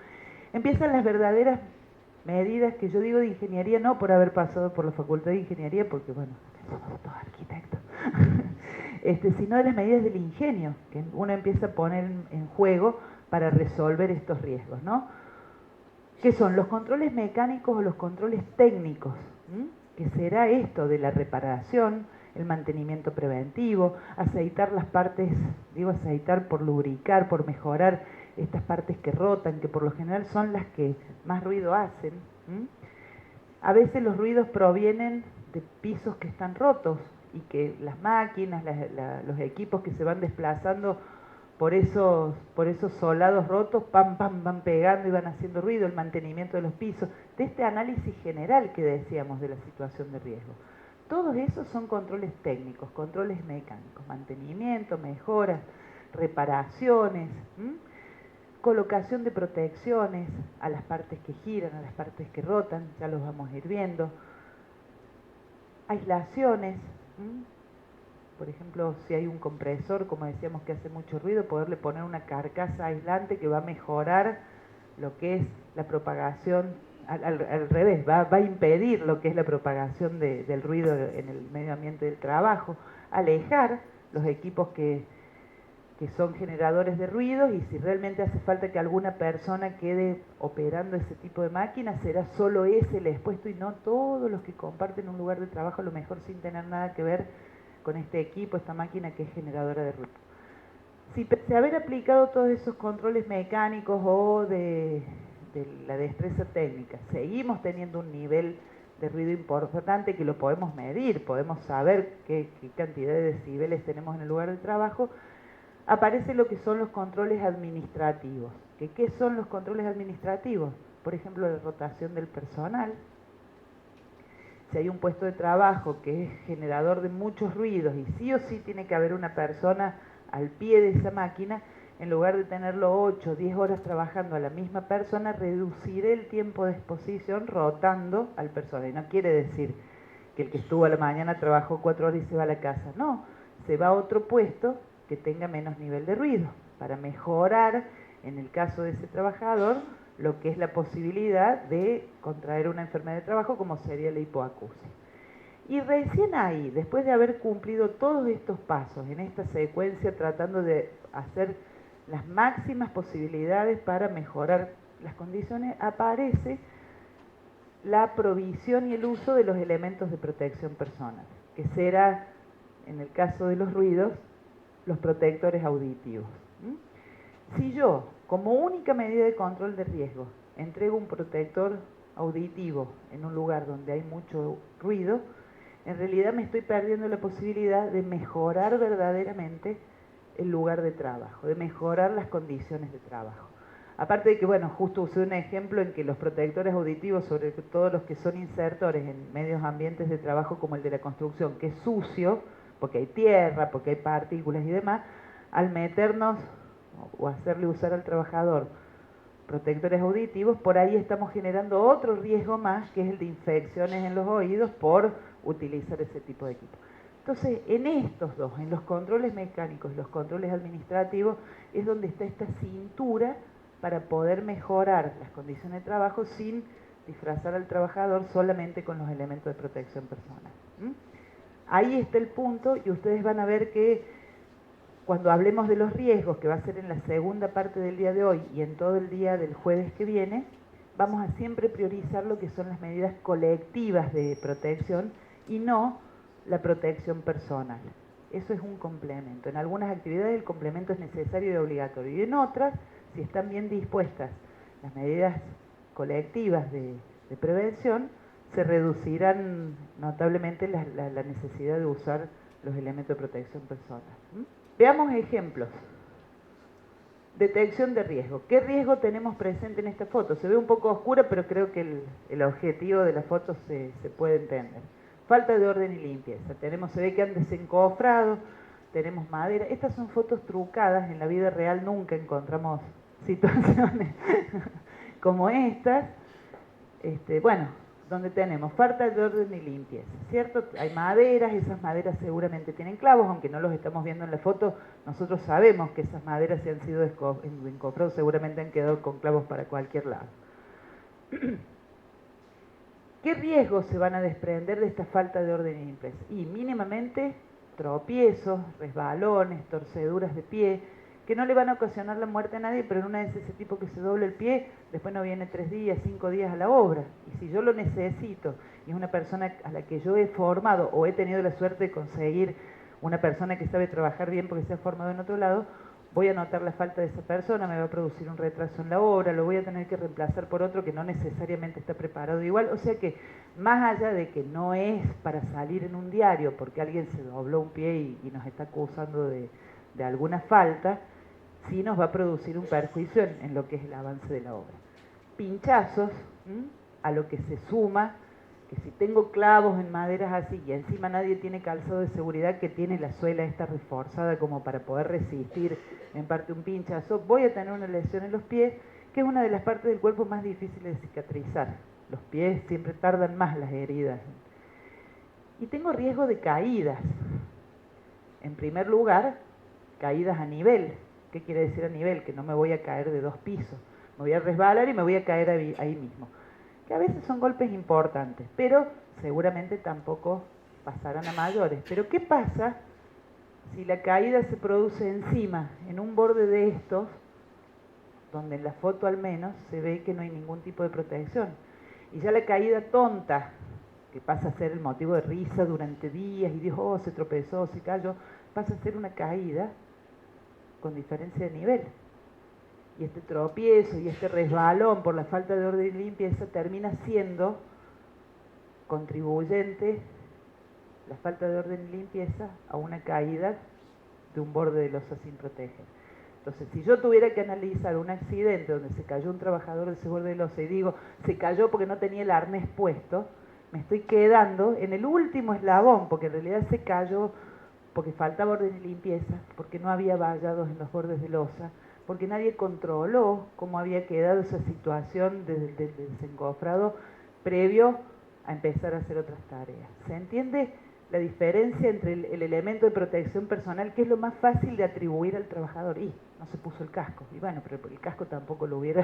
empiezan las verdaderas medidas que yo digo de ingeniería, no por haber pasado por la facultad de ingeniería, porque bueno, somos todos arquitectos, sino de las medidas del ingenio, que uno empieza a poner en juego para resolver estos riesgos, ¿no? ¿Qué son los controles mecánicos o los controles técnicos? ¿Qué será esto de la reparación, el mantenimiento preventivo, aceitar las partes, digo aceitar por lubricar, por mejorar estas partes que rotan, que por lo general son las que más ruido hacen? A veces los ruidos provienen de pisos que están rotos y que las máquinas, los equipos que se van desplazando por esos solados rotos, pam, pam, van pegando y van haciendo ruido, el mantenimiento de los pisos, de este análisis general que decíamos de la situación de riesgo. Todos esos son controles técnicos, controles mecánicos, mantenimiento, mejoras, reparaciones, colocación de protecciones a las partes que giran, a las partes que rotan, ya los vamos a ir viendo, aislaciones, por ejemplo, si hay un compresor, como decíamos que hace mucho ruido, poderle poner una carcasa aislante que va a mejorar lo que es la propagación, al revés, va a impedir lo que es la propagación del ruido en el medio ambiente del trabajo, alejar los equipos que son generadores de ruidos, y si realmente hace falta que alguna persona quede operando ese tipo de máquinas, será solo ese el expuesto y no todos los que comparten un lugar de trabajo, a lo mejor sin tener nada que ver con este equipo, esta máquina que es generadora de ruido. Si pese a haber aplicado todos esos controles mecánicos o de la destreza técnica, seguimos teniendo un nivel de ruido importante que lo podemos medir, podemos saber qué cantidad de decibeles tenemos en el lugar de trabajo, aparece lo que son los controles administrativos. ¿Qué son los controles administrativos? Por ejemplo, la rotación del personal. Si hay un puesto de trabajo que es generador de muchos ruidos y sí o sí tiene que haber una persona al pie de esa máquina, en lugar de tenerlo 8 o 10 horas trabajando a la misma persona, reduciré el tiempo de exposición rotando al personal. Y no quiere decir que el que estuvo a la mañana trabajó 4 horas y se va a la casa. No, se va a otro puesto que tenga menos nivel de ruido, para mejorar, en el caso de ese trabajador, lo que es la posibilidad de contraer una enfermedad de trabajo como sería la hipoacusia. Y recién ahí, después de haber cumplido todos estos pasos en esta secuencia, tratando de hacer las máximas posibilidades para mejorar las condiciones, aparece la provisión y el uso de los elementos de protección personal, que será, en el caso de los ruidos, los protectores auditivos. Si yo, como única medida de control de riesgo, entrego un protector auditivo en un lugar donde hay mucho ruido, en realidad me estoy perdiendo la posibilidad de mejorar verdaderamente el lugar de trabajo, de mejorar las condiciones de trabajo. Aparte de que, bueno, justo usé un ejemplo en que los protectores auditivos, sobre todo los que son insertores en medios ambientes de trabajo como el de la construcción, que es sucio, porque hay tierra, porque hay partículas y demás, al meternos o hacerle usar al trabajador protectores auditivos, por ahí estamos generando otro riesgo más, que es el de infecciones en los oídos por utilizar ese tipo de equipo. Entonces, en estos dos, en los controles mecánicos y los controles administrativos, es donde está esta cintura para poder mejorar las condiciones de trabajo sin disfrazar al trabajador solamente con los elementos de protección personal. Ahí está el punto, y ustedes van a ver que cuando hablemos de los riesgos, que va a ser en la segunda parte del día de hoy y en todo el día del jueves que viene, vamos a siempre priorizar lo que son las medidas colectivas de protección y no la protección personal. Eso es un complemento. En algunas actividades el complemento es necesario y obligatorio, y en otras, si están bien dispuestas las medidas colectivas de prevención, se reducirán notablemente la necesidad de usar los elementos de protección personal. Veamos ejemplos. Detección de riesgo. ¿Qué riesgo tenemos presente en esta foto? Se ve un poco oscura, pero creo que el objetivo de la foto se puede entender. Falta de orden y limpieza. Se ve que han desencofrado, tenemos madera. Estas son fotos trucadas, en la vida real nunca encontramos situaciones como estas. Bueno, donde tenemos falta de orden y limpieza, ¿cierto? Hay maderas, esas maderas seguramente tienen clavos, aunque no los estamos viendo en la foto, nosotros sabemos que esas maderas si han sido encofrados seguramente han quedado con clavos para cualquier lado. ¿Qué riesgos se van a desprender de esta falta de orden y limpieza? Y mínimamente tropiezos, resbalones, torceduras de pie, que no le van a ocasionar la muerte a nadie, pero en una vez ese tipo que se doble el pie, después no viene 3 días, 5 días a la obra. Y si yo lo necesito, y es una persona a la que yo he formado, o he tenido la suerte de conseguir una persona que sabe trabajar bien porque se ha formado en otro lado, voy a notar la falta de esa persona, me va a producir un retraso en la obra, lo voy a tener que reemplazar por otro que no necesariamente está preparado igual. O sea que, más allá de que no es para salir en un diario porque alguien se dobló un pie y nos está acusando de alguna falta, sí nos va a producir un perjuicio en lo que es el avance de la obra. Pinchazos, a lo que se suma, que si tengo clavos en maderas así y encima nadie tiene calzado de seguridad que tiene la suela esta reforzada como para poder resistir en parte un pinchazo, voy a tener una lesión en los pies, que es una de las partes del cuerpo más difíciles de cicatrizar. Los pies siempre tardan más las heridas. Y tengo riesgo de caídas. En primer lugar, caídas a nivel. ¿Qué quiere decir a nivel? Que no me voy a caer de 2 pisos. Me voy a resbalar y me voy a caer ahí mismo. Que a veces son golpes importantes, pero seguramente tampoco pasarán a mayores. Pero ¿qué pasa si la caída se produce encima, en un borde de estos, donde en la foto al menos se ve que no hay ningún tipo de protección? Y ya la caída tonta, que pasa a ser el motivo de risa durante días, y dijo, oh, se tropezó, se cayó, pasa a ser una caída con diferencia de nivel. Y este tropiezo y este resbalón por la falta de orden y limpieza termina siendo contribuyente, la falta de orden y limpieza, a una caída de un borde de losa sin proteger. Entonces, si yo tuviera que analizar un accidente donde se cayó un trabajador de ese borde de losa y digo, se cayó porque no tenía el arnés puesto, me estoy quedando en el último eslabón, porque en realidad se cayó porque faltaba orden y limpieza, porque no había vallados en los bordes de losa, porque nadie controló cómo había quedado esa situación del desencofrado previo a empezar a hacer otras tareas. ¿Se entiende la diferencia entre el elemento de protección personal, que es lo más fácil de atribuir al trabajador? Y no se puso el casco, y bueno, pero el casco tampoco lo hubiera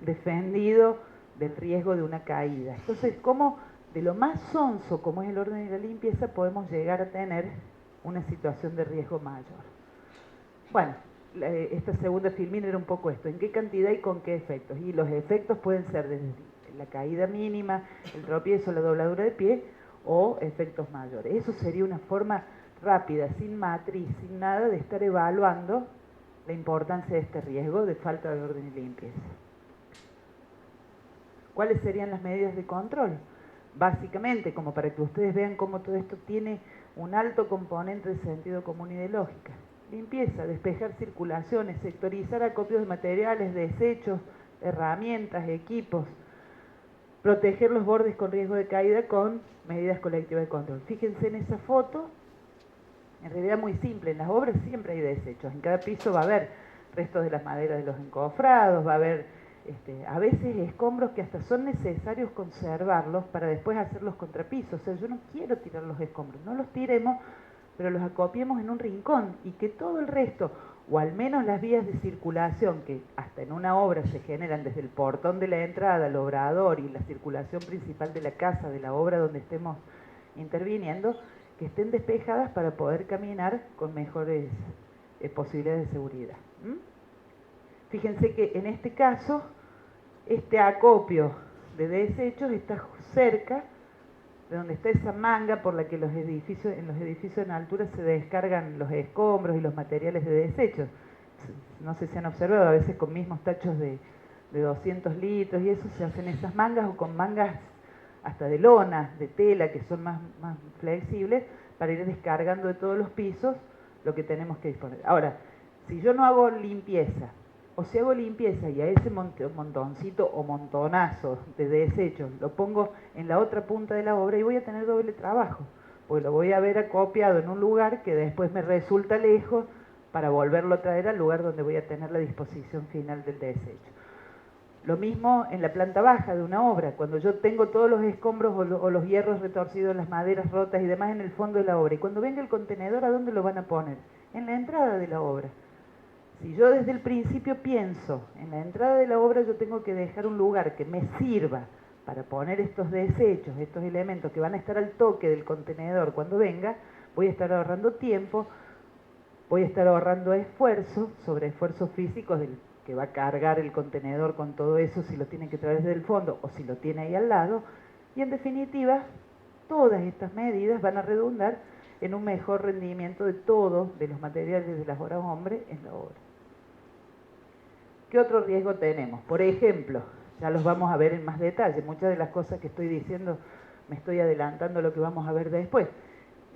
defendido del riesgo de una caída. Entonces, ¿cómo de lo más sonso como es el orden y la limpieza podemos llegar a tener una situación de riesgo mayor? Bueno, esta segunda filmina era un poco esto, en qué cantidad y con qué efectos. Y los efectos pueden ser desde la caída mínima, el tropiezo, la dobladura de pie, o efectos mayores. Eso sería una forma rápida, sin matriz, sin nada, de estar evaluando la importancia de este riesgo de falta de orden y limpieza. ¿Cuáles serían las medidas de control? Básicamente, como para que ustedes vean cómo todo esto tiene un alto componente de sentido común y de lógica. Limpieza, despejar circulaciones, sectorizar acopios de materiales, desechos, herramientas, equipos, proteger los bordes con riesgo de caída con medidas colectivas de control. Fíjense en esa foto, en realidad muy simple, en las obras siempre hay desechos, en cada piso va a haber restos de las maderas de los encofrados, va a haber a veces escombros que hasta son necesarios conservarlos para después hacer los contrapisos. O sea, yo no quiero tirar los escombros, no los tiremos, pero los acopiemos en un rincón y que todo el resto, o al menos las vías de circulación que hasta en una obra se generan desde el portón de la entrada, el obrador y la circulación principal de la casa, de la obra donde estemos interviniendo, que estén despejadas para poder caminar con mejores posibilidades de seguridad. Fíjense que en este caso, este acopio de desechos está cerca de donde está esa manga por la que en los edificios en altura se descargan los escombros y los materiales de desechos. No sé si han observado, a veces con mismos tachos de 200 litros y eso se hacen esas mangas, o con mangas hasta de lona, de tela, que son más flexibles, para ir descargando de todos los pisos lo que tenemos que disponer. Ahora, si yo no hago limpieza, o si hago limpieza y a ese montoncito o montonazo de desechos lo pongo en la otra punta de la obra, y voy a tener doble trabajo, porque lo voy a ver acopiado en un lugar que después me resulta lejos para volverlo a traer al lugar donde voy a tener la disposición final del desecho. Lo mismo en la planta baja de una obra, cuando yo tengo todos los escombros o los hierros retorcidos, las maderas rotas y demás en el fondo de la obra. Y cuando venga el contenedor, ¿a dónde lo van a poner? En la entrada de la obra. Si yo desde el principio pienso en la entrada de la obra, yo tengo que dejar un lugar que me sirva para poner estos desechos, estos elementos que van a estar al toque del contenedor cuando venga, voy a estar ahorrando tiempo, voy a estar ahorrando esfuerzo, sobre esfuerzos físicos del que va a cargar el contenedor con todo eso, si lo tiene que traer desde el fondo o si lo tiene ahí al lado, y en definitiva, todas estas medidas van a redundar en un mejor rendimiento de todos, de los materiales de las horas hombre en la obra. ¿Qué otro riesgo tenemos? Por ejemplo, ya los vamos a ver en más detalle, muchas de las cosas que estoy diciendo me estoy adelantando a lo que vamos a ver después.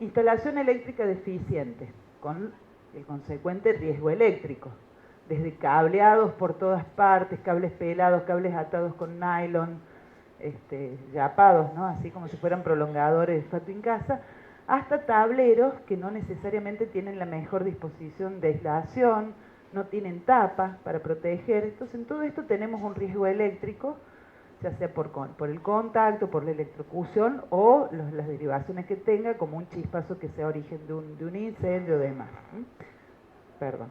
Instalación eléctrica deficiente, con el consecuente riesgo eléctrico, desde cableados por todas partes, cables pelados, cables atados con nylon, yapados, ¿no? Así como si fueran prolongadores de fato en casa, hasta tableros que no necesariamente tienen la mejor disposición de aislación, no tienen tapa para proteger. Entonces en todo esto tenemos un riesgo eléctrico, ya sea por el contacto, por la electrocución o las derivaciones que tenga, como un chispazo que sea origen de un incendio o demás. Perdón.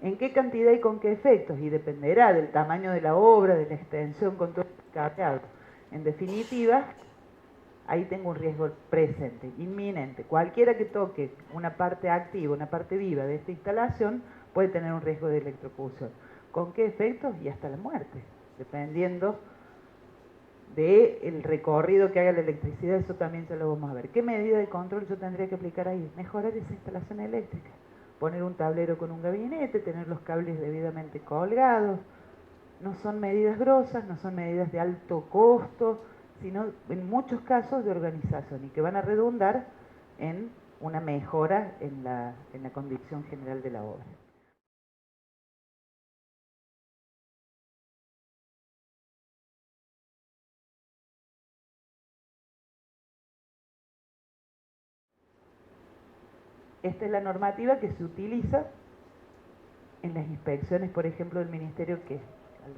¿En qué cantidad y con qué efectos? Y dependerá del tamaño de la obra, de la extensión con todo el cableado. En definitiva, ahí tengo un riesgo presente, inminente. Cualquiera que toque una parte activa, una parte viva de esta instalación, puede tener un riesgo de electrocución. ¿Con qué efectos? Y hasta la muerte, dependiendo del recorrido que haga la electricidad, eso también ya lo vamos a ver. ¿Qué medida de control yo tendría que aplicar ahí? Mejorar esa instalación eléctrica. Poner un tablero con un gabinete, tener los cables debidamente colgados. No son medidas grosas, no son medidas de alto costo, sino en muchos casos de organización y que van a redundar en una mejora en la condición general de la obra. Esta es la normativa que se utiliza en las inspecciones, por ejemplo, del ministerio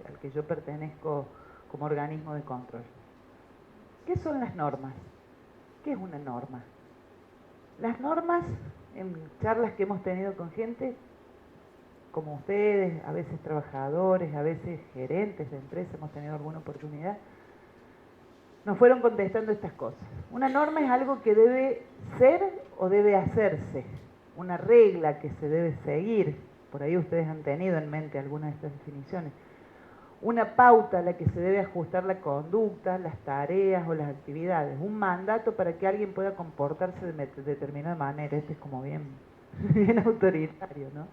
al que yo pertenezco como organismo de control. ¿Qué son las normas? ¿Qué es una norma? Las normas, en charlas que hemos tenido con gente como ustedes, a veces trabajadores, a veces gerentes de empresas, hemos tenido alguna oportunidad, nos fueron contestando estas cosas. Una norma es algo que debe ser o debe hacerse, una regla que se debe seguir. Por ahí ustedes han tenido en mente algunas de estas definiciones. Una pauta a la que se debe ajustar la conducta, las tareas o las actividades. Un mandato para que alguien pueda comportarse de determinada manera. Este es como bien autoritario, ¿no?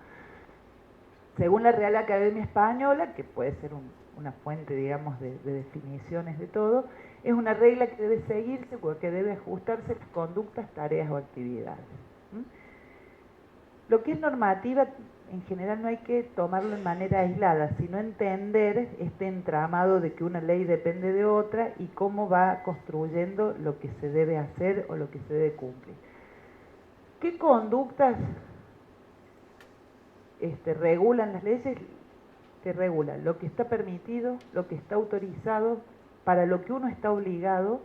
Según la Real Academia Española, que puede ser una fuente, digamos, de definiciones de todo, es una regla que debe seguirse porque debe ajustarse a las conductas, tareas o actividades. Lo que es normativa, en general no hay que tomarlo de manera aislada, sino entender este entramado de que una ley depende de otra y cómo va construyendo lo que se debe hacer o lo que se debe cumplir. ¿Qué conductas regulan las leyes? Que regulan lo que está permitido, lo que está autorizado, para lo que uno está obligado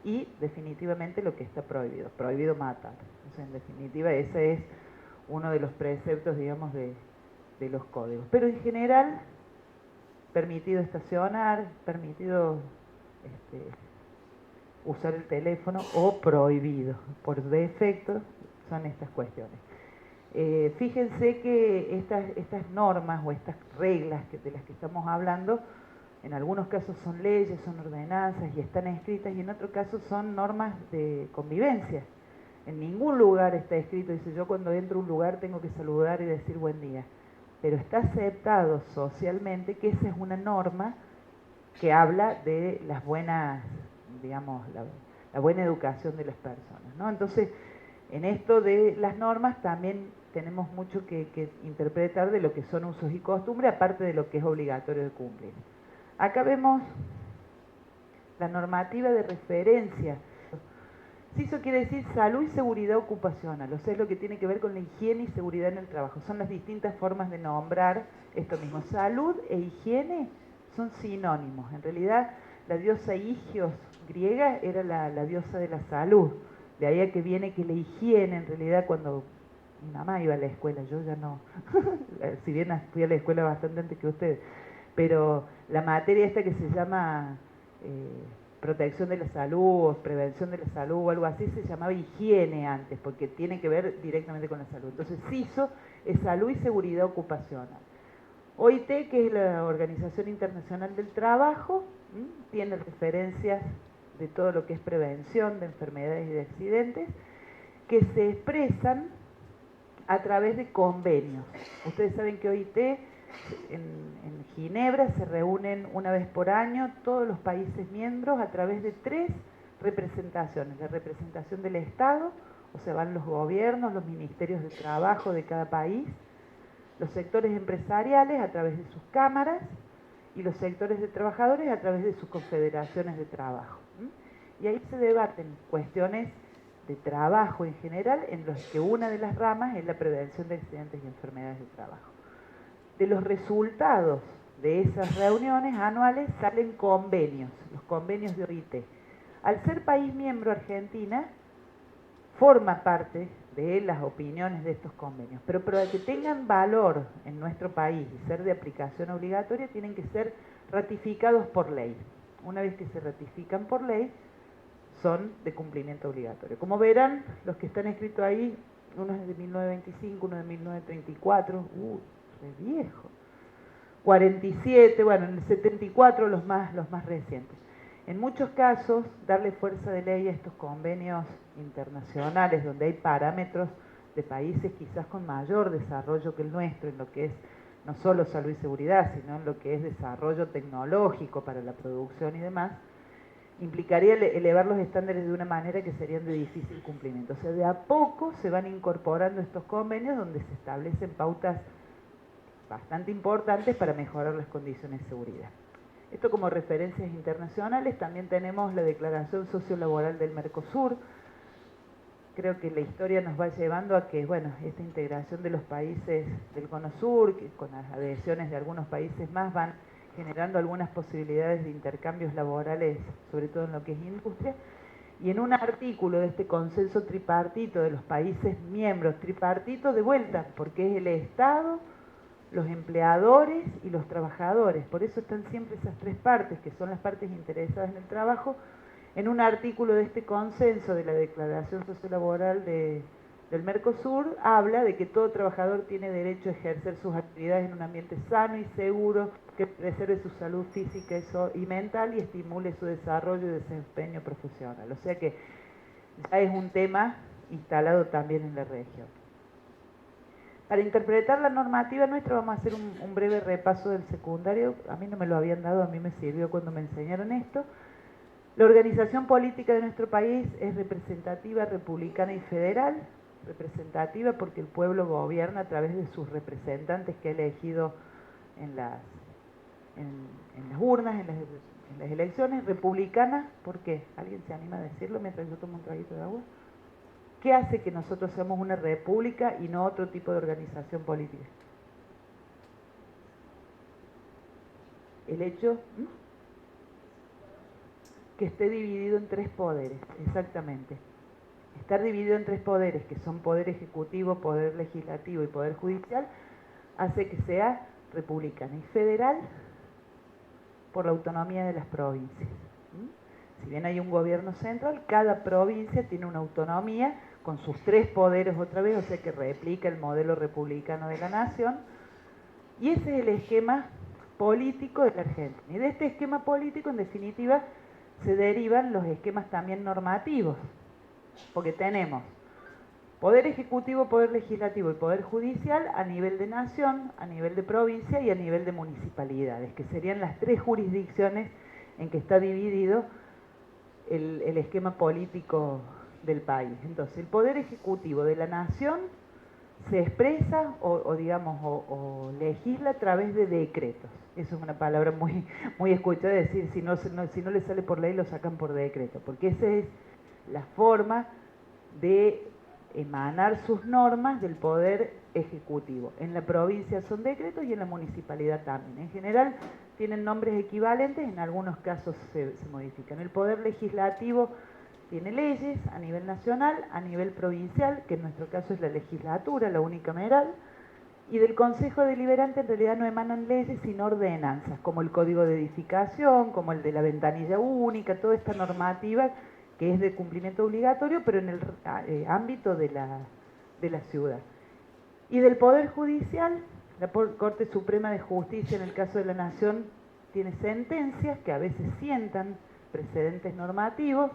y definitivamente lo que está prohibido. Prohibido matar. Entonces, en definitiva, ese es uno de los preceptos, digamos, de los códigos. Pero en general, permitido estacionar, permitido usar el teléfono o prohibido. Por defecto son estas cuestiones. Fíjense que estas normas o estas reglas de las que estamos hablando, en algunos casos son leyes, son ordenanzas y están escritas, y en otros casos son normas de convivencia. En ningún lugar está escrito, dice, yo cuando entro a un lugar tengo que saludar y decir buen día. Pero está aceptado socialmente que esa es una norma que habla de las buenas, digamos, la buena educación de las personas, ¿no? Entonces, en esto de las normas también tenemos mucho que interpretar de lo que son usos y costumbres, aparte de lo que es obligatorio de cumplir. Acá vemos la normativa de referencia. CISO quiere decir salud y seguridad ocupacional, o sea, es lo que tiene que ver con la higiene y seguridad en el trabajo. Son las distintas formas de nombrar esto mismo. Salud e higiene son sinónimos. En realidad, la diosa Higios griega era la diosa de la salud. De ahí a que viene que la higiene, en realidad, cuando mi mamá iba a la escuela, yo ya no, si bien fui a la escuela bastante antes que ustedes, pero la materia esta que se llama protección de la salud, o prevención de la salud o algo así, se llamaba higiene antes, porque tiene que ver directamente con la salud. Entonces, CISO es salud y seguridad ocupacional. OIT, que es la Organización Internacional del Trabajo, tiene referencias de todo lo que es prevención de enfermedades y de accidentes, que se expresan a través de convenios. Ustedes saben que OIT en Ginebra se reúnen una vez por año todos los países miembros a través de 3 representaciones. La representación del Estado, o sea, van los gobiernos, los ministerios de trabajo de cada país, los sectores empresariales a través de sus cámaras y los sectores de trabajadores a través de sus confederaciones de trabajo. Y ahí se debaten cuestiones de trabajo en general, en los que una de las ramas es la prevención de accidentes y enfermedades de trabajo. De los resultados de esas reuniones anuales salen convenios, los convenios de OIT. Al ser país miembro Argentina, forma parte de las opiniones de estos convenios, pero para que tengan valor en nuestro país y ser de aplicación obligatoria, tienen que ser ratificados por ley. Una vez que se ratifican por ley, son de cumplimiento obligatorio. Como verán, los que están escritos ahí, uno es de 1925, uno de 1934, re viejo. 47, bueno, en el 74 los más recientes. En muchos casos, darle fuerza de ley a estos convenios internacionales, donde hay parámetros de países quizás con mayor desarrollo que el nuestro, en lo que es no solo salud y seguridad, sino en lo que es desarrollo tecnológico para la producción y demás, implicaría elevar los estándares de una manera que serían de difícil cumplimiento. O sea, de a poco se van incorporando estos convenios donde se establecen pautas bastante importantes para mejorar las condiciones de seguridad. Esto como referencias internacionales. También tenemos la Declaración Sociolaboral del Mercosur. Creo que la historia nos va llevando a que, bueno, esta integración de los países del Cono Sur, que con las adhesiones de algunos países más, van generando algunas posibilidades de intercambios laborales, sobre todo en lo que es industria. Y en un artículo de este consenso tripartito de los países miembros, tripartito de vuelta, porque es el Estado, los empleadores y los trabajadores. Por eso están siempre esas 3 partes, que son las partes interesadas en el trabajo. En un artículo de este consenso de la Declaración Sociolaboral del Mercosur, habla de que todo trabajador tiene derecho a ejercer sus actividades en un ambiente sano y seguro, que preserve su salud física y mental y estimule su desarrollo y desempeño profesional. O sea que ya es un tema instalado también en la región. Para interpretar la normativa nuestra vamos a hacer un breve repaso del secundario. A mí no me lo habían dado, a mí me sirvió cuando me enseñaron esto. La organización política de nuestro país es representativa, republicana y federal. Representativa porque el pueblo gobierna a través de sus representantes que ha elegido en las urnas, en las elecciones. Republicana, ¿por qué? ¿Alguien se anima a decirlo mientras yo tomo un traguito de agua? ¿Qué hace que nosotros seamos una república y no otro tipo de organización política? El hecho que esté dividido en 3 poderes, exactamente. Estar dividido en 3 poderes, que son poder ejecutivo, poder legislativo y poder judicial, hace que sea republicana y federal por la autonomía de las provincias. Si bien hay un gobierno central, cada provincia tiene una autonomía con sus 3 poderes otra vez, o sea que replica el modelo republicano de la nación, y ese es el esquema político de la Argentina. Y de este esquema político, en definitiva, se derivan los esquemas también normativos, porque tenemos poder ejecutivo, poder legislativo y poder judicial a nivel de nación, a nivel de provincia y a nivel de municipalidades, que serían las 3 jurisdicciones en que está dividido el esquema político del país. Entonces, el poder ejecutivo de la nación se expresa o legisla a través de decretos. Eso es una palabra muy escuchada, decir, si no le sale por ley lo sacan por decreto, porque esa es la forma de emanar sus normas del Poder Ejecutivo. En la provincia son decretos y en la municipalidad también. En general tienen nombres equivalentes, en algunos casos se modifican. El Poder Legislativo tiene leyes a nivel nacional, a nivel provincial, que en nuestro caso es la legislatura, la unicameral, y del Consejo Deliberante en realidad no emanan leyes sino ordenanzas, como el Código de Edificación, como el de la ventanilla única, toda esta normativa que es de cumplimiento obligatorio, pero en el ámbito de la ciudad. Y del Poder Judicial, la Corte Suprema de Justicia, en el caso de la Nación, tiene sentencias que a veces sientan precedentes normativos,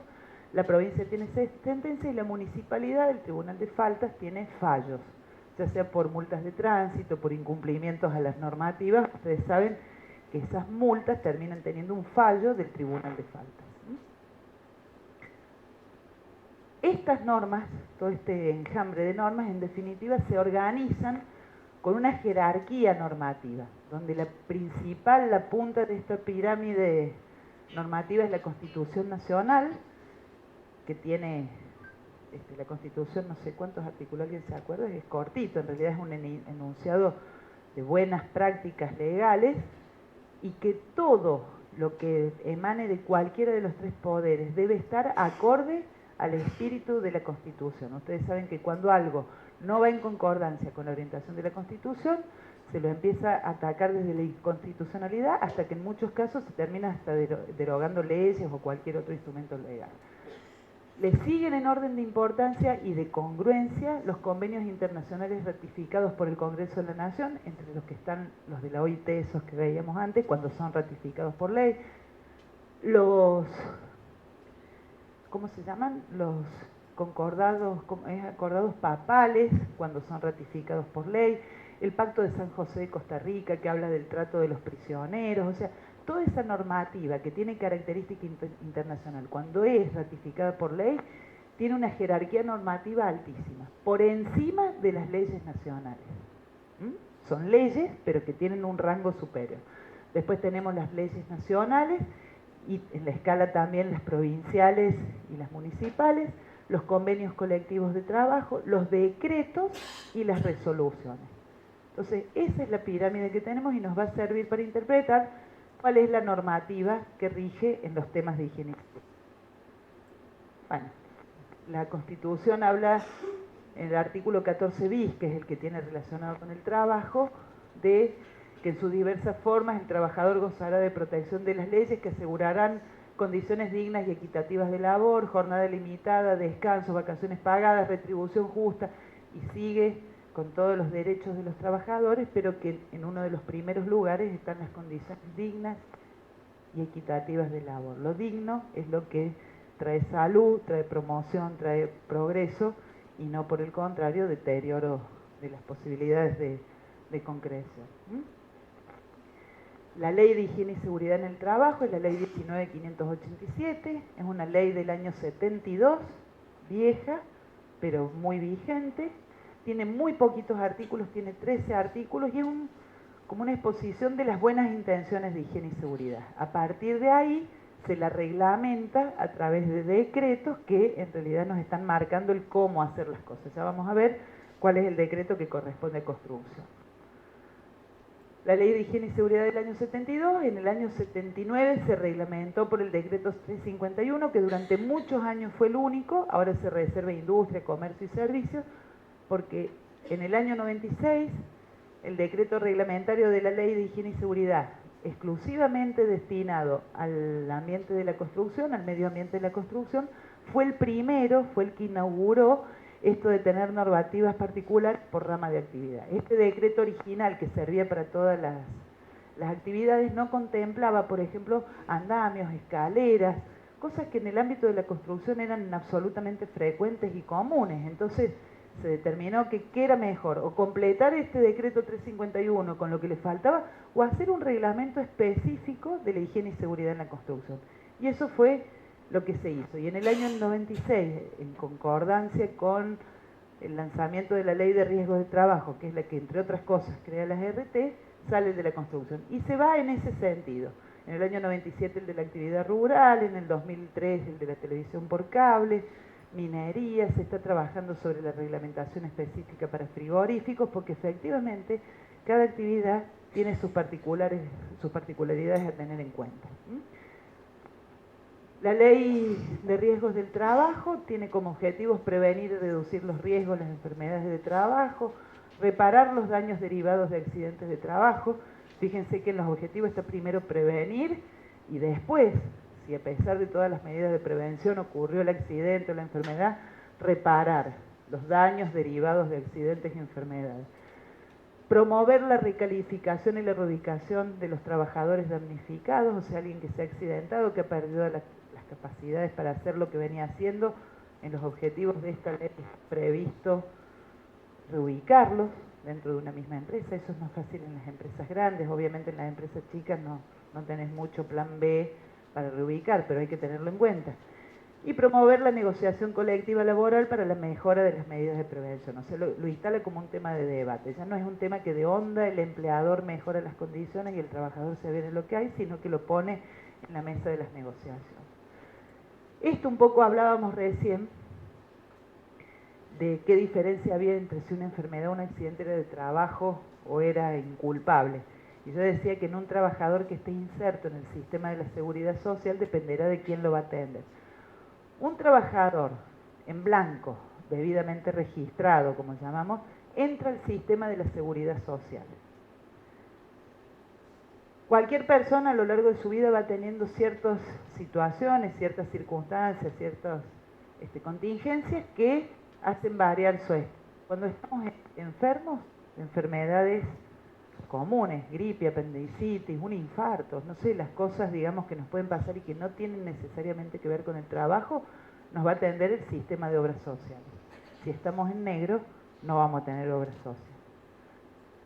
la provincia tiene sentencias y la municipalidad, el Tribunal de Faltas, tiene fallos, ya sea por multas de tránsito, por incumplimientos a las normativas. Ustedes saben que esas multas terminan teniendo un fallo del Tribunal de Faltas. Estas normas, todo este enjambre de normas, en definitiva, se organizan con una jerarquía normativa, donde la principal, la punta de esta pirámide normativa es la Constitución Nacional, que tiene la Constitución, no sé cuántos artículos, ¿alguien se acuerda? Es cortito, en realidad es un enunciado de buenas prácticas legales, y que todo lo que emane de cualquiera de los tres poderes debe estar acorde al espíritu de la Constitución. Ustedes saben que cuando algo no va en concordancia con la orientación de la Constitución, se lo empieza a atacar desde la inconstitucionalidad hasta que en muchos casos se termina hasta derogando leyes o cualquier otro instrumento legal. Le siguen en orden de importancia y de congruencia los convenios internacionales ratificados por el Congreso de la Nación, entre los que están los de la OIT, esos que veíamos antes, cuando son ratificados por ley, los... ¿cómo se llaman? Los acordados papales, cuando son ratificados por ley, el Pacto de San José de Costa Rica, que habla del trato de los prisioneros, o sea, toda esa normativa que tiene característica internacional, cuando es ratificada por ley, tiene una jerarquía normativa altísima, por encima de las leyes nacionales. Son leyes, pero que tienen un rango superior. Después tenemos las leyes nacionales, y en la escala también las provinciales y las municipales, los convenios colectivos de trabajo, los decretos y las resoluciones. Entonces, esa es la pirámide que tenemos y nos va a servir para interpretar cuál es la normativa que rige en los temas de higiene. Bueno, la Constitución habla en el artículo 14 bis, que es el que tiene relacionado con el trabajo, de que en sus diversas formas el trabajador gozará de protección de las leyes que asegurarán condiciones dignas y equitativas de labor, jornada limitada, descanso, vacaciones pagadas, retribución justa, y sigue con todos los derechos de los trabajadores, pero que en uno de los primeros lugares están las condiciones dignas y equitativas de labor. Lo digno es lo que trae salud, trae promoción, trae progreso, y no por el contrario deterioro de las posibilidades de concreción. La Ley de Higiene y Seguridad en el Trabajo es la Ley 19.587, es una ley del año 72, vieja, pero muy vigente, tiene muy poquitos artículos, tiene 13 artículos y es como una exposición de las buenas intenciones de higiene y seguridad. A partir de ahí se la reglamenta a través de decretos que en realidad nos están marcando el cómo hacer las cosas. Ya vamos a ver cuál es el decreto que corresponde a construcción. La Ley de Higiene y Seguridad del año 72, en el año 79 se reglamentó por el decreto 351, que durante muchos años fue el único, ahora se reserva industria, comercio y servicios, porque en el año 96 el decreto reglamentario de la Ley de Higiene y Seguridad, exclusivamente destinado al ambiente de la construcción, al medio ambiente de la construcción, fue el primero, fue el que inauguró esto de tener normativas particulares por rama de actividad. Este decreto original que servía para todas las actividades no contemplaba, por ejemplo, andamios, escaleras, cosas que en el ámbito de la construcción eran absolutamente frecuentes y comunes. Entonces se determinó que qué era mejor, o completar este decreto 351 con lo que le faltaba, o hacer un reglamento específico de la higiene y seguridad en la construcción. Y eso fue lo que se hizo. Y en el año 96, en concordancia con el lanzamiento de la Ley de Riesgos de Trabajo, que es la que, entre otras cosas, crea las RT, sale de la construcción. Y se va en ese sentido. En el año 97 el de la actividad rural, en el 2003 el de la televisión por cable, minería, se está trabajando sobre la reglamentación específica para frigoríficos, porque efectivamente cada actividad tiene sus particularidades a tener en cuenta. La ley de riesgos del trabajo tiene como objetivos prevenir y reducir los riesgos, las enfermedades de trabajo, reparar los daños derivados de accidentes de trabajo. Fíjense que en los objetivos está primero prevenir y después, si a pesar de todas las medidas de prevención ocurrió el accidente o la enfermedad, reparar los daños derivados de accidentes y enfermedades. Promover la recalificación y la reubicación de los trabajadores damnificados, o sea, alguien que se ha accidentado, que ha perdido las capacidades para hacer lo que venía haciendo. En los objetivos de esta ley es previsto reubicarlos dentro de una misma empresa. Eso es más fácil en las empresas grandes. Obviamente en las empresas chicas no tenés mucho plan B para reubicar, pero hay que tenerlo en cuenta. Y promover la negociación colectiva laboral para la mejora de las medidas de prevención. O sea, lo instala como un tema de debate. Ya no es un tema que de onda el empleador mejora las condiciones y el trabajador se ve en lo que hay, sino que lo pone en la mesa de las negociaciones. Esto un poco hablábamos recién de qué diferencia había entre si una enfermedad o un accidente era de trabajo o era inculpable. Y yo decía que en un trabajador que esté inserto en el sistema de la seguridad social dependerá de quién lo va a atender. Un trabajador en blanco, debidamente registrado, como llamamos, entra al sistema de la seguridad social. Cualquier persona a lo largo de su vida va teniendo ciertas situaciones, ciertas circunstancias, ciertas contingencias que hacen variar su estado. Cuando estamos enfermos, enfermedades comunes, gripe, apendicitis, un infarto, no sé, las cosas, digamos, que nos pueden pasar y que no tienen necesariamente que ver con el trabajo, nos va a atender el sistema de obras sociales. Si estamos en negro, no vamos a tener obras sociales.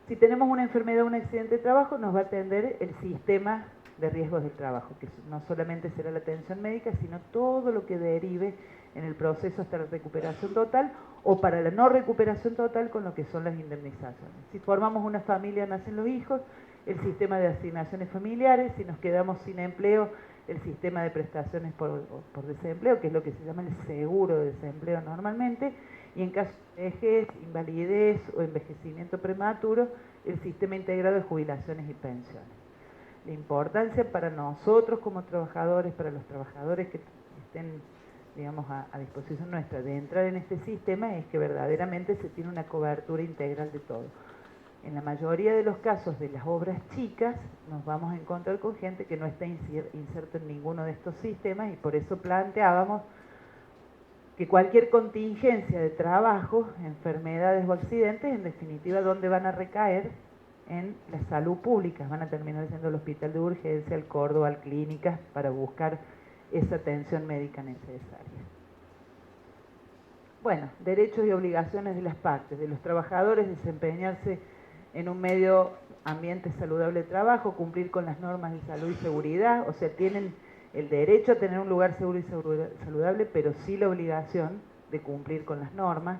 Si tenemos una enfermedad o un accidente de trabajo, nos va a atender el sistema de riesgos del trabajo, que no solamente será la atención médica, sino todo lo que derive en el proceso hasta la recuperación total o para la no recuperación total con lo que son las indemnizaciones. Si formamos una familia, nacen los hijos, el sistema de asignaciones familiares, si nos quedamos sin empleo, el sistema de prestaciones por desempleo, que es lo que se llama el seguro de desempleo normalmente, y en caso de vejez, invalidez o envejecimiento prematuro, el sistema integrado de jubilaciones y pensiones. La importancia para nosotros como trabajadores, para los trabajadores que estén, digamos, a disposición nuestra de entrar en este sistema es que verdaderamente se tiene una cobertura integral de todo. En la mayoría de los casos de las obras chicas nos vamos a encontrar con gente que no está inserto en ninguno de estos sistemas y por eso planteábamos que cualquier contingencia de trabajo, enfermedades o accidentes, en definitiva, ¿dónde van a recaer? En la salud pública. Van a terminar siendo el hospital de urgencia, el Córdoba, clínicas, para buscar esa atención médica necesaria. Bueno, derechos y obligaciones de las partes, de los trabajadores, desempeñarse en un medio ambiente saludable de trabajo, cumplir con las normas de salud y seguridad, o sea, tienen el derecho a tener un lugar seguro y saludable, pero sí la obligación de cumplir con las normas,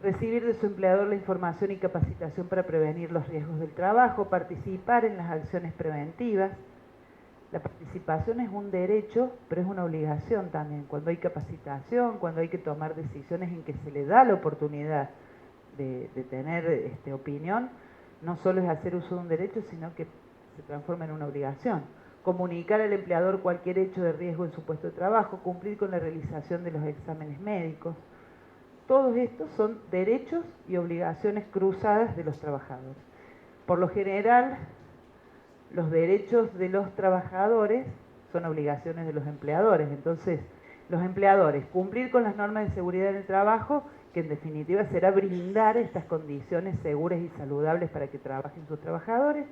recibir de su empleador la información y capacitación para prevenir los riesgos del trabajo, participar en las acciones preventivas. La participación es un derecho, pero es una obligación también. Cuando hay capacitación, cuando hay que tomar decisiones en que se le da la oportunidad de tener opinión, no solo es hacer uso de un derecho, sino que se transforma en una obligación. Comunicar al empleador cualquier hecho de riesgo en su puesto de trabajo, cumplir con la realización de los exámenes médicos. Todos estos son derechos y obligaciones cruzadas de los trabajadores. Por lo general, los derechos de los trabajadores son obligaciones de los empleadores. Entonces, los empleadores, cumplir con las normas de seguridad en el trabajo, que en definitiva será brindar estas condiciones seguras y saludables para que trabajen sus trabajadores,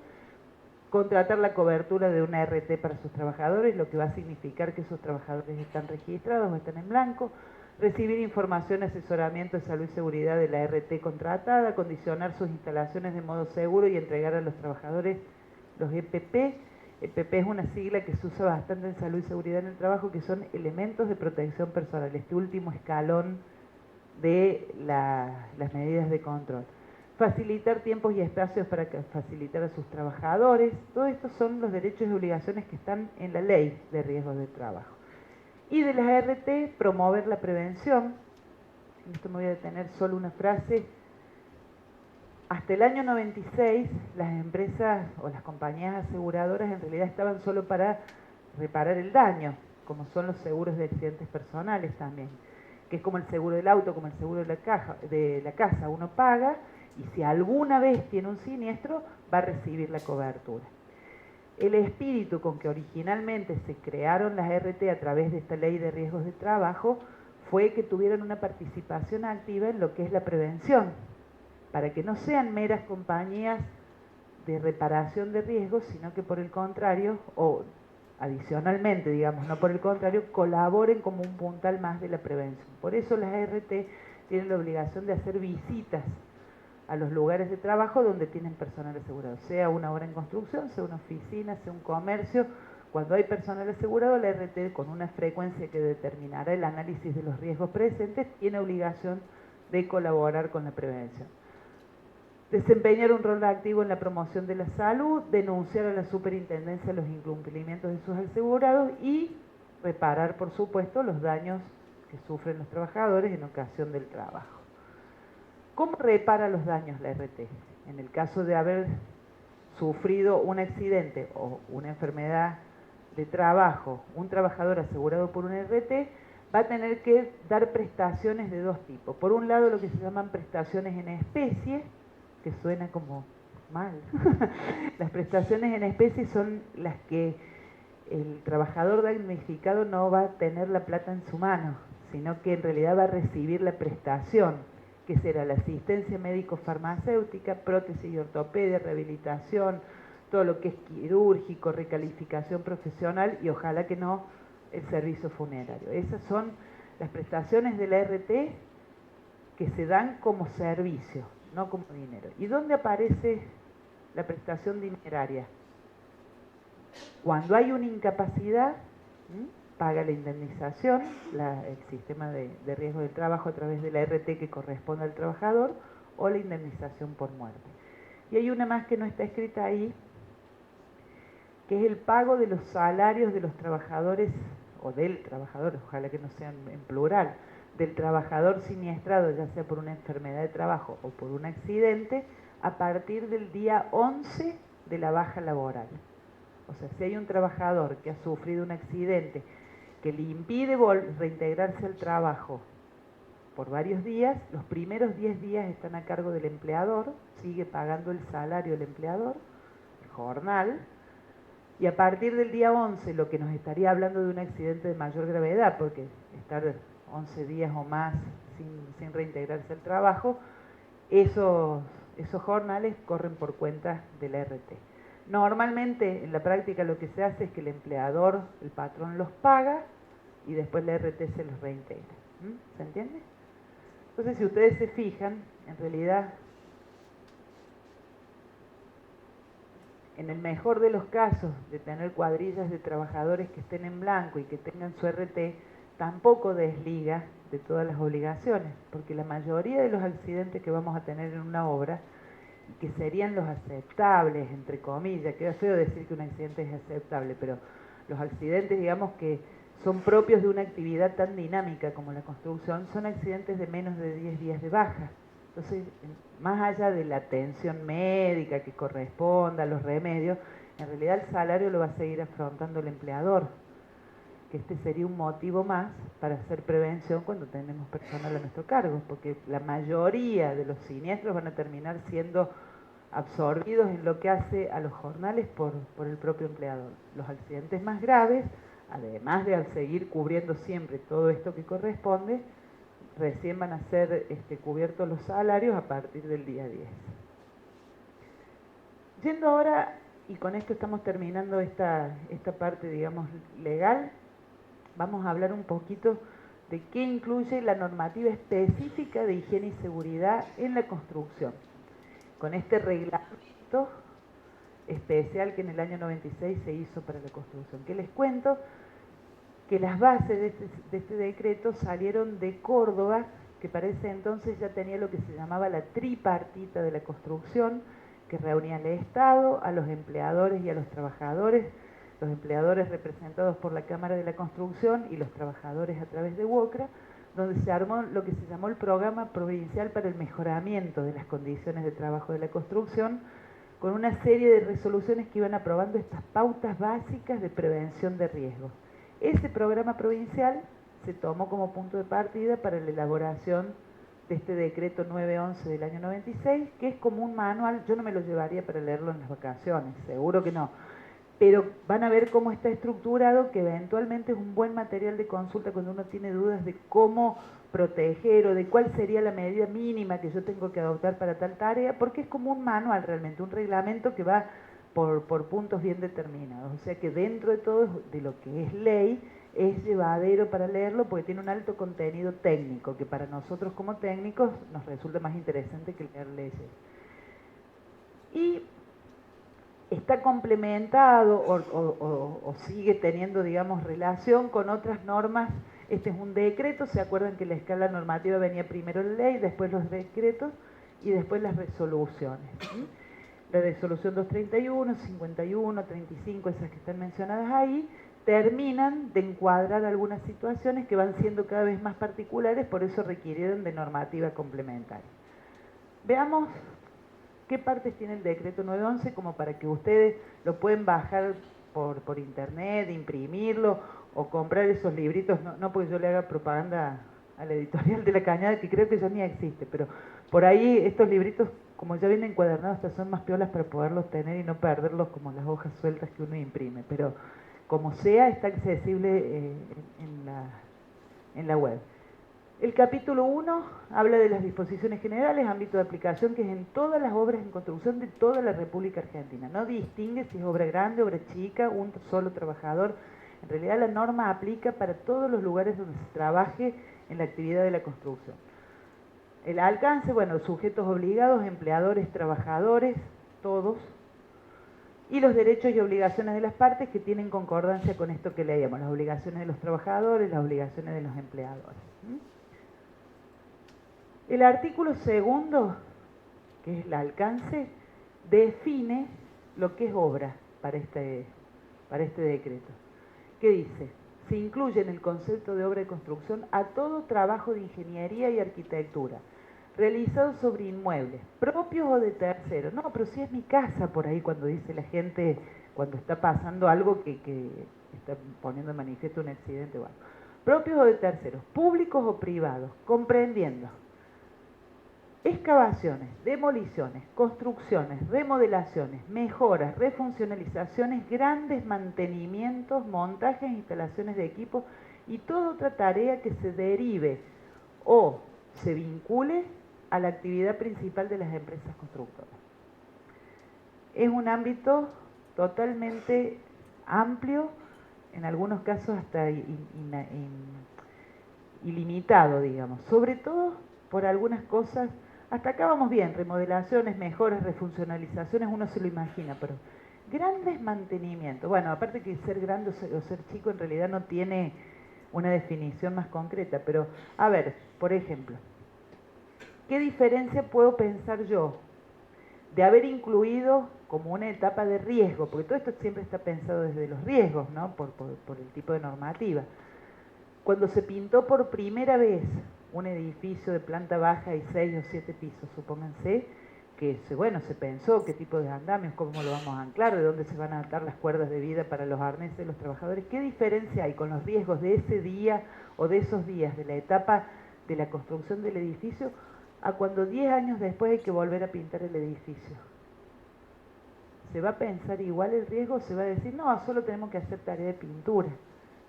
contratar la cobertura de una RT para sus trabajadores, lo que va a significar que esos trabajadores están registrados o están en blanco, recibir información, asesoramiento de salud y seguridad de la RT contratada, condicionar sus instalaciones de modo seguro y entregar a los trabajadores los EPP. EPP es una sigla que se usa bastante en salud y seguridad en el trabajo, que son elementos de protección personal, este último escalón de las medidas de control. Facilitar tiempos y espacios para facilitar a sus trabajadores. Todos estos son los derechos y obligaciones que están en la ley de riesgos de trabajo. Y de las ART, promover la prevención. En esto me voy a detener solo una frase. Hasta el año 96, las empresas o las compañías aseguradoras en realidad estaban solo para reparar el daño, como son los seguros de accidentes personales también, que es como el seguro del auto, como el seguro de la casa. Uno paga y si alguna vez tiene un siniestro, va a recibir la cobertura. El espíritu con que originalmente se crearon las RT a través de esta ley de riesgos de trabajo fue que tuvieran una participación activa en lo que es la prevención, para que no sean meras compañías de reparación de riesgos, sino que por el contrario, o adicionalmente, digamos, no por el contrario, colaboren como un puntal más de la prevención. Por eso las ART tienen la obligación de hacer visitas a los lugares de trabajo donde tienen personal asegurado, sea una obra en construcción, sea una oficina, sea un comercio. Cuando hay personal asegurado, la ART, con una frecuencia que determinará el análisis de los riesgos presentes, tiene obligación de colaborar con la prevención. Desempeñar un rol activo en la promoción de la salud, denunciar a la superintendencia los incumplimientos de sus asegurados y reparar, por supuesto, los daños que sufren los trabajadores en ocasión del trabajo. ¿Cómo repara los daños la RT? En el caso de haber sufrido un accidente o una enfermedad de trabajo, un trabajador asegurado por una RT va a tener que dar prestaciones de dos tipos. Por un lado, lo que se llaman prestaciones en especie, que suena como mal. Las prestaciones en especie son las que el trabajador damnificado no va a tener la plata en su mano, sino que en realidad va a recibir la prestación, que será la asistencia médico-farmacéutica, prótesis y ortopedia, rehabilitación, todo lo que es quirúrgico, recalificación profesional y ojalá que no el servicio funerario. Esas son las prestaciones de la RT que se dan como servicio, no como dinero. ¿Y dónde aparece la prestación dineraria? Cuando hay una incapacidad, paga la indemnización, el sistema de riesgo del trabajo a través de la RT que corresponde al trabajador, o la indemnización por muerte. Y hay una más que no está escrita ahí, que es el pago de los salarios de los trabajadores, o del trabajador, ojalá que no sean en plural, del trabajador siniestrado, ya sea por una enfermedad de trabajo o por un accidente, a partir del día 11 de la baja laboral. O sea, si hay un trabajador que ha sufrido un accidente que le impide reintegrarse al trabajo por varios días, los primeros 10 días están a cargo del empleador, sigue pagando el salario el empleador, el jornal, y a partir del día 11, lo que nos estaría hablando de un accidente de mayor gravedad, porque estar 11 días o más sin reintegrarse al trabajo, esos jornales corren por cuenta de la RT. Normalmente en la práctica lo que se hace es que el empleador, el patrón los paga y después la RT se los reintegra. ¿Se entiende? Entonces si ustedes se fijan, en realidad, en el mejor de los casos de tener cuadrillas de trabajadores que estén en blanco y que tengan su RT, tampoco desliga de todas las obligaciones, porque la mayoría de los accidentes que vamos a tener en una obra, que serían los aceptables, entre comillas, queda feo decir que un accidente es aceptable, pero los accidentes, digamos, que son propios de una actividad tan dinámica como la construcción, son accidentes de menos de 10 días de baja. Entonces, más allá de la atención médica que corresponda, los remedios, en realidad el salario lo va a seguir afrontando el empleador, que este sería un motivo más para hacer prevención cuando tenemos personal a nuestro cargo, porque la mayoría de los siniestros van a terminar siendo absorbidos en lo que hace a los jornales por el propio empleador. Los accidentes más graves, además de seguir cubriendo siempre todo esto que corresponde, recién van a ser cubiertos los salarios a partir del día 10. Yendo ahora, y con esto estamos terminando esta parte, digamos, legal, vamos a hablar un poquito de qué incluye la normativa específica de higiene y seguridad en la construcción. Con este reglamento especial que en el año 96 se hizo para la construcción. Que les cuento que las bases de este decreto salieron de Córdoba, que para ese entonces ya tenía lo que se llamaba la tripartita de la construcción, que reunía al Estado, a los empleadores y a los trabajadores los empleadores representados por la Cámara de la Construcción y los trabajadores a través de UOCRA, donde se armó lo que se llamó el Programa Provincial para el Mejoramiento de las Condiciones de Trabajo de la Construcción, con una serie de resoluciones que iban aprobando estas pautas básicas de prevención de riesgos. Ese programa provincial se tomó como punto de partida para la elaboración de este decreto 911 del año 96, que es como un manual. Yo no me lo llevaría para leerlo en las vacaciones, seguro que no, pero van a ver cómo está estructurado, que eventualmente es un buen material de consulta cuando uno tiene dudas de cómo proteger o de cuál sería la medida mínima que yo tengo que adoptar para tal tarea, porque es como un manual realmente, un reglamento que va por puntos bien determinados. O sea que dentro de todo de lo que es ley, es llevadero para leerlo porque tiene un alto contenido técnico, que para nosotros como técnicos nos resulta más interesante que leer leyes. Y está complementado o sigue teniendo, digamos, relación con otras normas. Este es un decreto, se acuerdan que la escala normativa venía primero la ley, después los decretos y después las resoluciones. ¿Sí? La resolución 231, 51, 35, esas que están mencionadas ahí, terminan de encuadrar algunas situaciones que van siendo cada vez más particulares, por eso requirieron de normativa complementaria. Veamos qué partes tiene el decreto 911, como para que ustedes lo pueden bajar por internet, imprimirlo o comprar esos libritos, no porque yo le haga propaganda a la editorial de La Cañada, que creo que ya ni existe, pero por ahí estos libritos, como ya vienen encuadernados, hasta son más piolas para poderlos tener y no perderlos como las hojas sueltas que uno imprime, pero como sea, está accesible en la web. El capítulo 1 habla de las disposiciones generales, ámbito de aplicación, que es en todas las obras en construcción de toda la República Argentina. No distingue si es obra grande, obra chica, un solo trabajador. En realidad la norma aplica para todos los lugares donde se trabaje en la actividad de la construcción. El alcance, bueno, sujetos obligados, empleadores, trabajadores, todos. Y los derechos y obligaciones de las partes que tienen concordancia con esto que leíamos, las obligaciones de los trabajadores, las obligaciones de los empleadores. El artículo segundo, que es el alcance, define lo que es obra para este decreto. ¿Qué dice? Se incluye en el concepto de obra de construcción a todo trabajo de ingeniería y arquitectura realizado sobre inmuebles, propios o de terceros. No, pero si es mi casa por ahí, cuando dice la gente, cuando está pasando algo que está poniendo en manifiesto un accidente o algo. Propios o de terceros, públicos o privados, comprendiendo excavaciones, demoliciones, construcciones, remodelaciones, mejoras, refuncionalizaciones, grandes mantenimientos, montajes, instalaciones de equipos y toda otra tarea que se derive o se vincule a la actividad principal de las empresas constructoras. Es un ámbito totalmente amplio, en algunos casos hasta ilimitado, digamos, sobre todo por algunas cosas. Hasta acá vamos bien, remodelaciones, mejoras, refuncionalizaciones, uno se lo imagina, pero grandes mantenimientos. Bueno, aparte que ser grande o ser chico en realidad no tiene una definición más concreta, pero a ver, por ejemplo, ¿qué diferencia puedo pensar yo de haber incluido como una etapa de riesgo? Porque todo esto siempre está pensado desde los riesgos, ¿no? Por el tipo de normativa. Cuando se pintó por primera vez un edificio de planta baja y 6 o 7 pisos, supónganse, que se pensó qué tipo de andamios, cómo lo vamos a anclar, de dónde se van a atar las cuerdas de vida para los arneses de los trabajadores. ¿Qué diferencia hay con los riesgos de ese día o de esos días, de la etapa de la construcción del edificio, a cuando 10 años después hay que volver a pintar el edificio? ¿Se va a pensar igual el riesgo o se va a decir, no, solo tenemos que hacer tarea de pintura?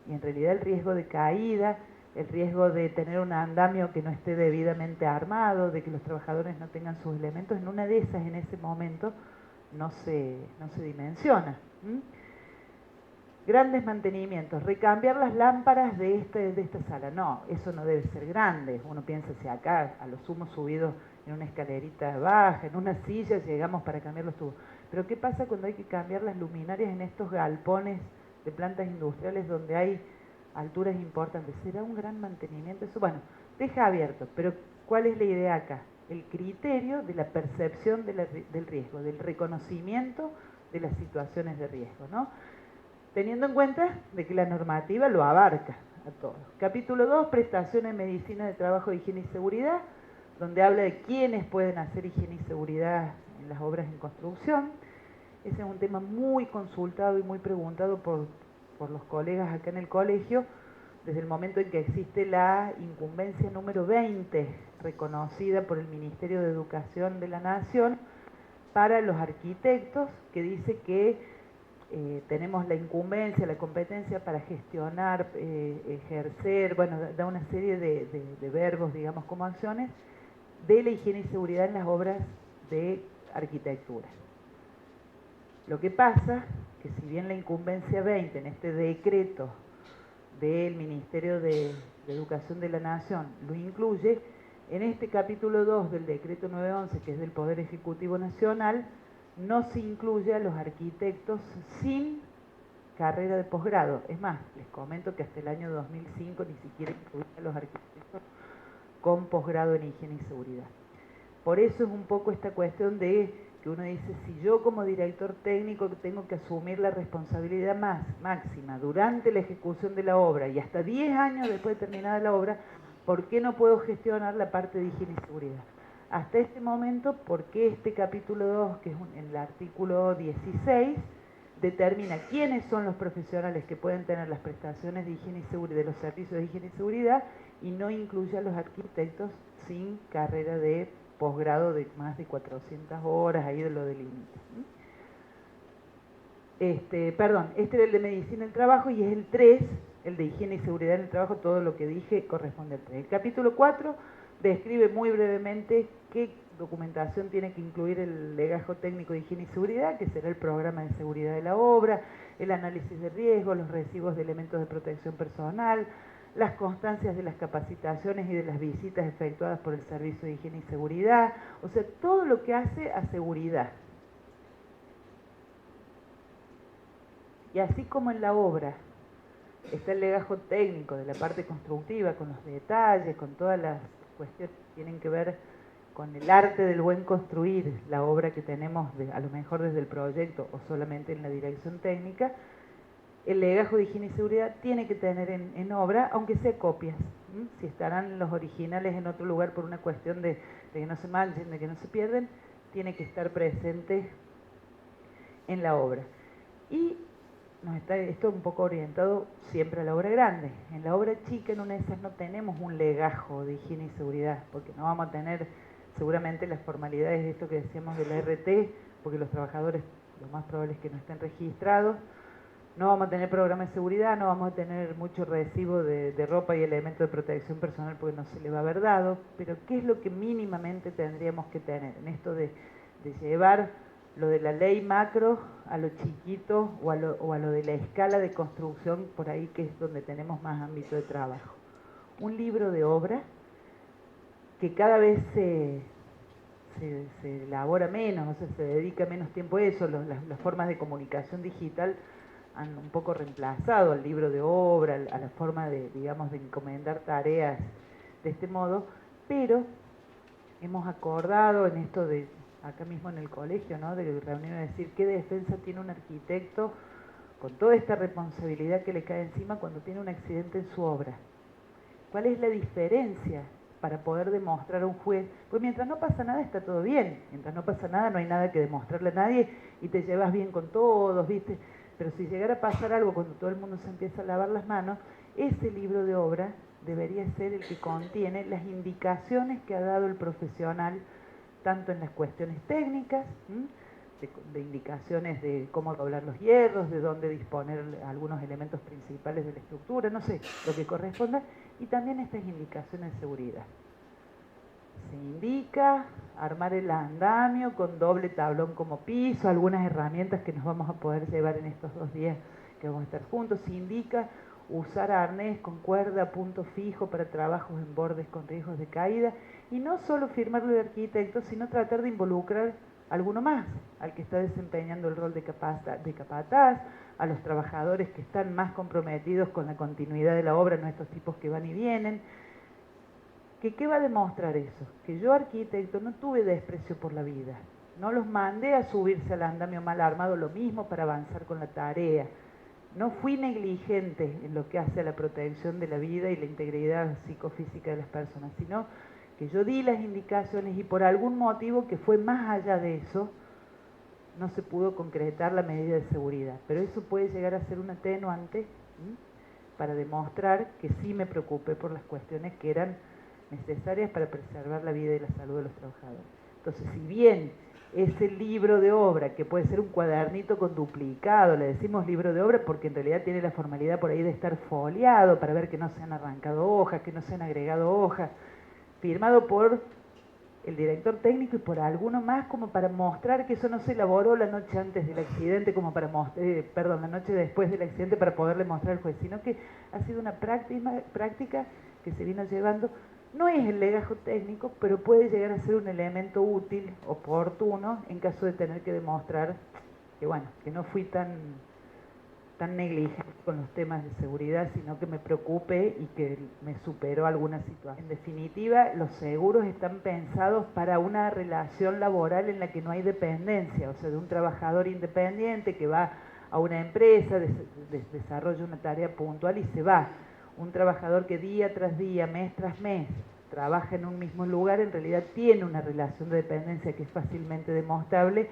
Y en realidad el riesgo de caída, el riesgo de tener un andamio que no esté debidamente armado, de que los trabajadores no tengan sus elementos, en una de esas, en ese momento, no se dimensiona. Grandes mantenimientos, recambiar las lámparas de esta sala. No, eso no debe ser grande. Uno piensa si acá, a lo sumo subido en una escalerita baja, en una silla, llegamos para cambiar los tubos. Pero ¿qué pasa cuando hay que cambiar las luminarias en estos galpones de plantas industriales donde hay alturas importantes? ¿Será un gran mantenimiento eso? Bueno, deja abierto, pero ¿cuál es la idea acá? El criterio de la percepción del riesgo, del reconocimiento de las situaciones de riesgo, ¿no? teniendo en cuenta de que la normativa lo abarca a todos. Capítulo 2, prestaciones de medicina de trabajo, de higiene y seguridad, donde habla de quiénes pueden hacer higiene y seguridad en las obras en construcción. Ese es un tema muy consultado y muy preguntado por los colegas acá en el colegio, desde el momento en que existe la incumbencia número 20, reconocida por el Ministerio de Educación de la Nación, para los arquitectos, que dice que tenemos la incumbencia, la competencia para gestionar, ejercer, bueno, da una serie de verbos, digamos, como acciones, de la higiene y seguridad en las obras de arquitectura. Lo que pasa, que si bien la incumbencia 20 en este decreto del Ministerio de Educación de la Nación lo incluye, en este capítulo 2 del decreto 911, que es del Poder Ejecutivo Nacional, no se incluye a los arquitectos sin carrera de posgrado. Es más, les comento que hasta el año 2005 ni siquiera incluía a los arquitectos con posgrado en higiene y seguridad. Por eso es un poco esta cuestión de que uno dice, si yo como director técnico tengo que asumir la responsabilidad máxima durante la ejecución de la obra y hasta 10 años después de terminada la obra, ¿por qué no puedo gestionar la parte de higiene y seguridad? Hasta este momento, ¿por qué este capítulo 2, que es en el artículo 16, determina quiénes son los profesionales que pueden tener las prestaciones de higiene y seguridad, de los servicios de higiene y seguridad, y no incluye a los arquitectos sin carrera de posgrado de más de 400 horas, ahí de lo del límite. Este era el de medicina del trabajo y es el 3, el de higiene y seguridad en el trabajo, todo lo que dije corresponde al 3. El capítulo 4 describe muy brevemente qué documentación tiene que incluir el legajo técnico de higiene y seguridad, que será el programa de seguridad de la obra, el análisis de riesgo, los recibos de elementos de protección personal, las constancias de las capacitaciones y de las visitas efectuadas por el Servicio de Higiene y Seguridad, o sea, todo lo que hace a seguridad. Y así como en la obra está el legajo técnico de la parte constructiva, con los detalles, con todas las cuestiones que tienen que ver con el arte del buen construir, la obra que tenemos a lo mejor desde el proyecto o solamente en la dirección técnica, el legajo de higiene y seguridad tiene que tener en obra, aunque sea copias. Si estarán los originales en otro lugar por una cuestión de que no se manchen, de que no se pierden, tiene que estar presente en la obra. Y esto un poco orientado siempre a la obra grande. En la obra chica, en una de esas, no tenemos un legajo de higiene y seguridad, porque no vamos a tener seguramente las formalidades de esto que decíamos de la RT, porque los trabajadores lo más probable es que no estén registrados. No vamos a tener programa de seguridad, no vamos a tener mucho recibo de ropa y elementos de protección personal porque no se le va a haber dado, pero ¿qué es lo que mínimamente tendríamos que tener en esto de llevar lo de la ley macro a lo chiquito o a lo de la escala de construcción, por ahí que es donde tenemos más ámbito de trabajo? Un libro de obra que cada vez se elabora menos, o sea, se dedica menos tiempo a eso, las formas de comunicación digital han un poco reemplazado al libro de obra, a la forma de, digamos, de encomendar tareas de este modo, pero hemos acordado en esto de, acá mismo en el colegio, ¿no?, de reunir y decir qué defensa tiene un arquitecto con toda esta responsabilidad que le cae encima cuando tiene un accidente en su obra. ¿Cuál es la diferencia para poder demostrar a un juez? Pues mientras no pasa nada está todo bien, mientras no pasa nada no hay nada que demostrarle a nadie y te llevas bien con todos, ¿viste? Pero si llegara a pasar algo cuando todo el mundo se empieza a lavar las manos, ese libro de obra debería ser el que contiene las indicaciones que ha dado el profesional, tanto en las cuestiones técnicas, de indicaciones de cómo doblar los hierros, de dónde disponer algunos elementos principales de la estructura, no sé, lo que corresponda, y también estas indicaciones de seguridad. Se indica armar el andamio con doble tablón como piso, algunas herramientas que nos vamos a poder llevar en estos 2 días que vamos a estar juntos. Se indica usar arnés con cuerda a punto fijo para trabajos en bordes con riesgos de caída, y no solo firmarlo de arquitecto, sino tratar de involucrar a alguno más, al que está desempeñando el rol de capataz, a los trabajadores que están más comprometidos con la continuidad de la obra, no estos tipos que van y vienen. ¿Qué va a demostrar eso? Que yo, arquitecto, no tuve desprecio por la vida, no los mandé a subirse al andamio mal armado, lo mismo para avanzar con la tarea. no fui negligente en lo que hace a la protección de la vida y la integridad psicofísica de las personas, sino que yo di las indicaciones y por algún motivo que fue más allá de eso, no se pudo concretar la medida de seguridad. Pero eso puede llegar a ser un atenuante, ¿sí?, para demostrar que sí me preocupé por las cuestiones que eran necesarias para preservar la vida y la salud de los trabajadores. Entonces, si bien ese libro de obra, que puede ser un cuadernito con duplicado, le decimos libro de obra porque en realidad tiene la formalidad por ahí de estar foliado para ver que no se han arrancado hojas, que no se han agregado hojas, firmado por el director técnico y por alguno más, como para mostrar que eso no se elaboró la noche antes del accidente, como para la noche después del accidente para poderle mostrar al juez, sino que ha sido una práctica que se vino llevando. No es el legajo técnico, pero puede llegar a ser un elemento útil, oportuno, en caso de tener que demostrar que, bueno, que no fui tan negligente con los temas de seguridad, sino que me preocupé y que me superó alguna situación. En definitiva, los seguros están pensados para una relación laboral en la que no hay dependencia, o sea, de un trabajador independiente que va a una empresa, desarrolla una tarea puntual y se va. Un trabajador que día tras día, mes tras mes, trabaja en un mismo lugar, en realidad tiene una relación de dependencia que es fácilmente demostrable,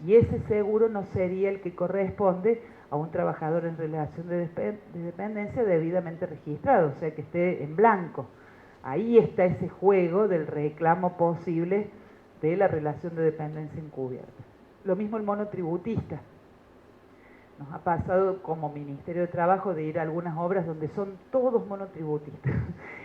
y ese seguro no sería el que corresponde a un trabajador en relación de dependencia debidamente registrado, o sea, que esté en blanco. Ahí está ese juego del reclamo posible de la relación de dependencia encubierta. Lo mismo el monotributista. Nos ha pasado como Ministerio de Trabajo de ir a algunas obras donde son todos monotributistas.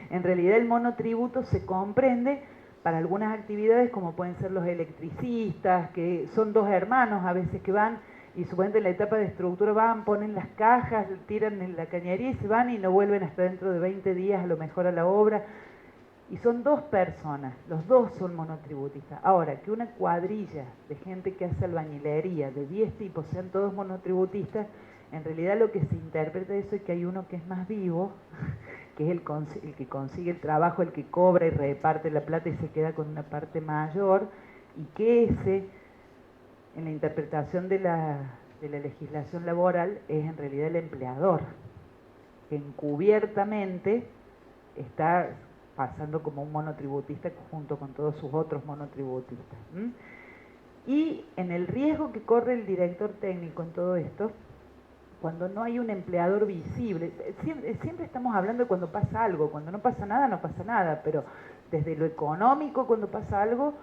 En realidad el monotributo se comprende para algunas actividades como pueden ser los electricistas, que son dos hermanos a veces que van y suponete en la etapa de estructura van, ponen las cajas, tiran en la cañería y se van y no vuelven hasta dentro de 20 días a lo mejor a la obra. Y son dos personas, los dos son monotributistas. Ahora, que una cuadrilla de gente que hace albañilería de 10 tipos sean todos monotributistas, en realidad lo que se interpreta de eso es que hay uno que es más vivo, que es el que consigue el trabajo, el que cobra y reparte la plata y se queda con una parte mayor, y que ese, en la interpretación de la legislación laboral, es en realidad el empleador, que encubiertamente está pasando como un monotributista junto con todos sus otros monotributistas. Y en el riesgo que corre el director técnico en todo esto, cuando no hay un empleador visible, siempre estamos hablando de cuando pasa algo, cuando no pasa nada, no pasa nada, pero desde lo económico cuando pasa algo,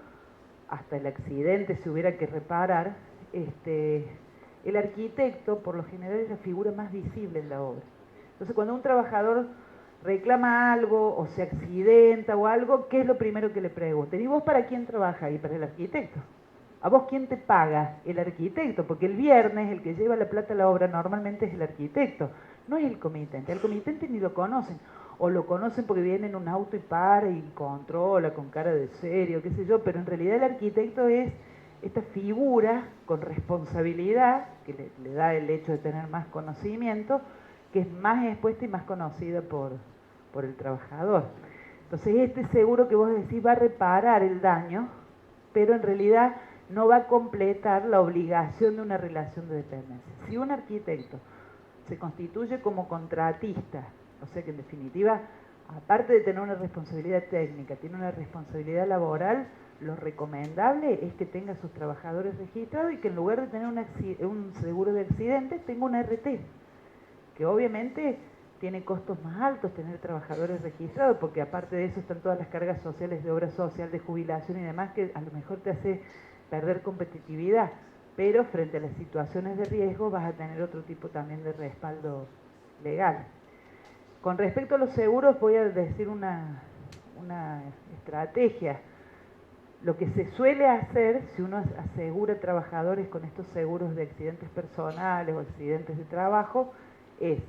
hasta el accidente si hubiera que reparar, el arquitecto por lo general es la figura más visible en la obra. Entonces cuando un trabajador reclama algo o se accidenta o algo, ¿qué es lo primero que le pregunten? ¿Y vos para quién trabajas? Y para el arquitecto. ¿A vos quién te paga? El arquitecto, porque el viernes el que lleva la plata a la obra normalmente es el arquitecto, no es el comitente. Al comitente ni lo conocen, o lo conocen porque viene en un auto y para y controla con cara de serio, qué sé yo, pero en realidad el arquitecto es esta figura con responsabilidad, que le da el hecho de tener más conocimiento, que es más expuesta y más conocida por el trabajador. Entonces este seguro que vos decís va a reparar el daño, pero en realidad no va a completar la obligación de una relación de dependencia. Si un arquitecto se constituye como contratista, o sea que en definitiva, aparte de tener una responsabilidad técnica, tiene una responsabilidad laboral, lo recomendable es que tenga a sus trabajadores registrados y que en lugar de tener un seguro de accidentes, tenga una RT, que obviamente tiene costos más altos tener trabajadores registrados, porque aparte de eso están todas las cargas sociales de obra social, de jubilación y demás, que a lo mejor te hace perder competitividad, pero frente a las situaciones de riesgo vas a tener otro tipo también de respaldo legal. Con respecto a los seguros voy a decir una estrategia. Lo que se suele hacer, si uno asegura trabajadores con estos seguros de accidentes personales o accidentes de trabajo, es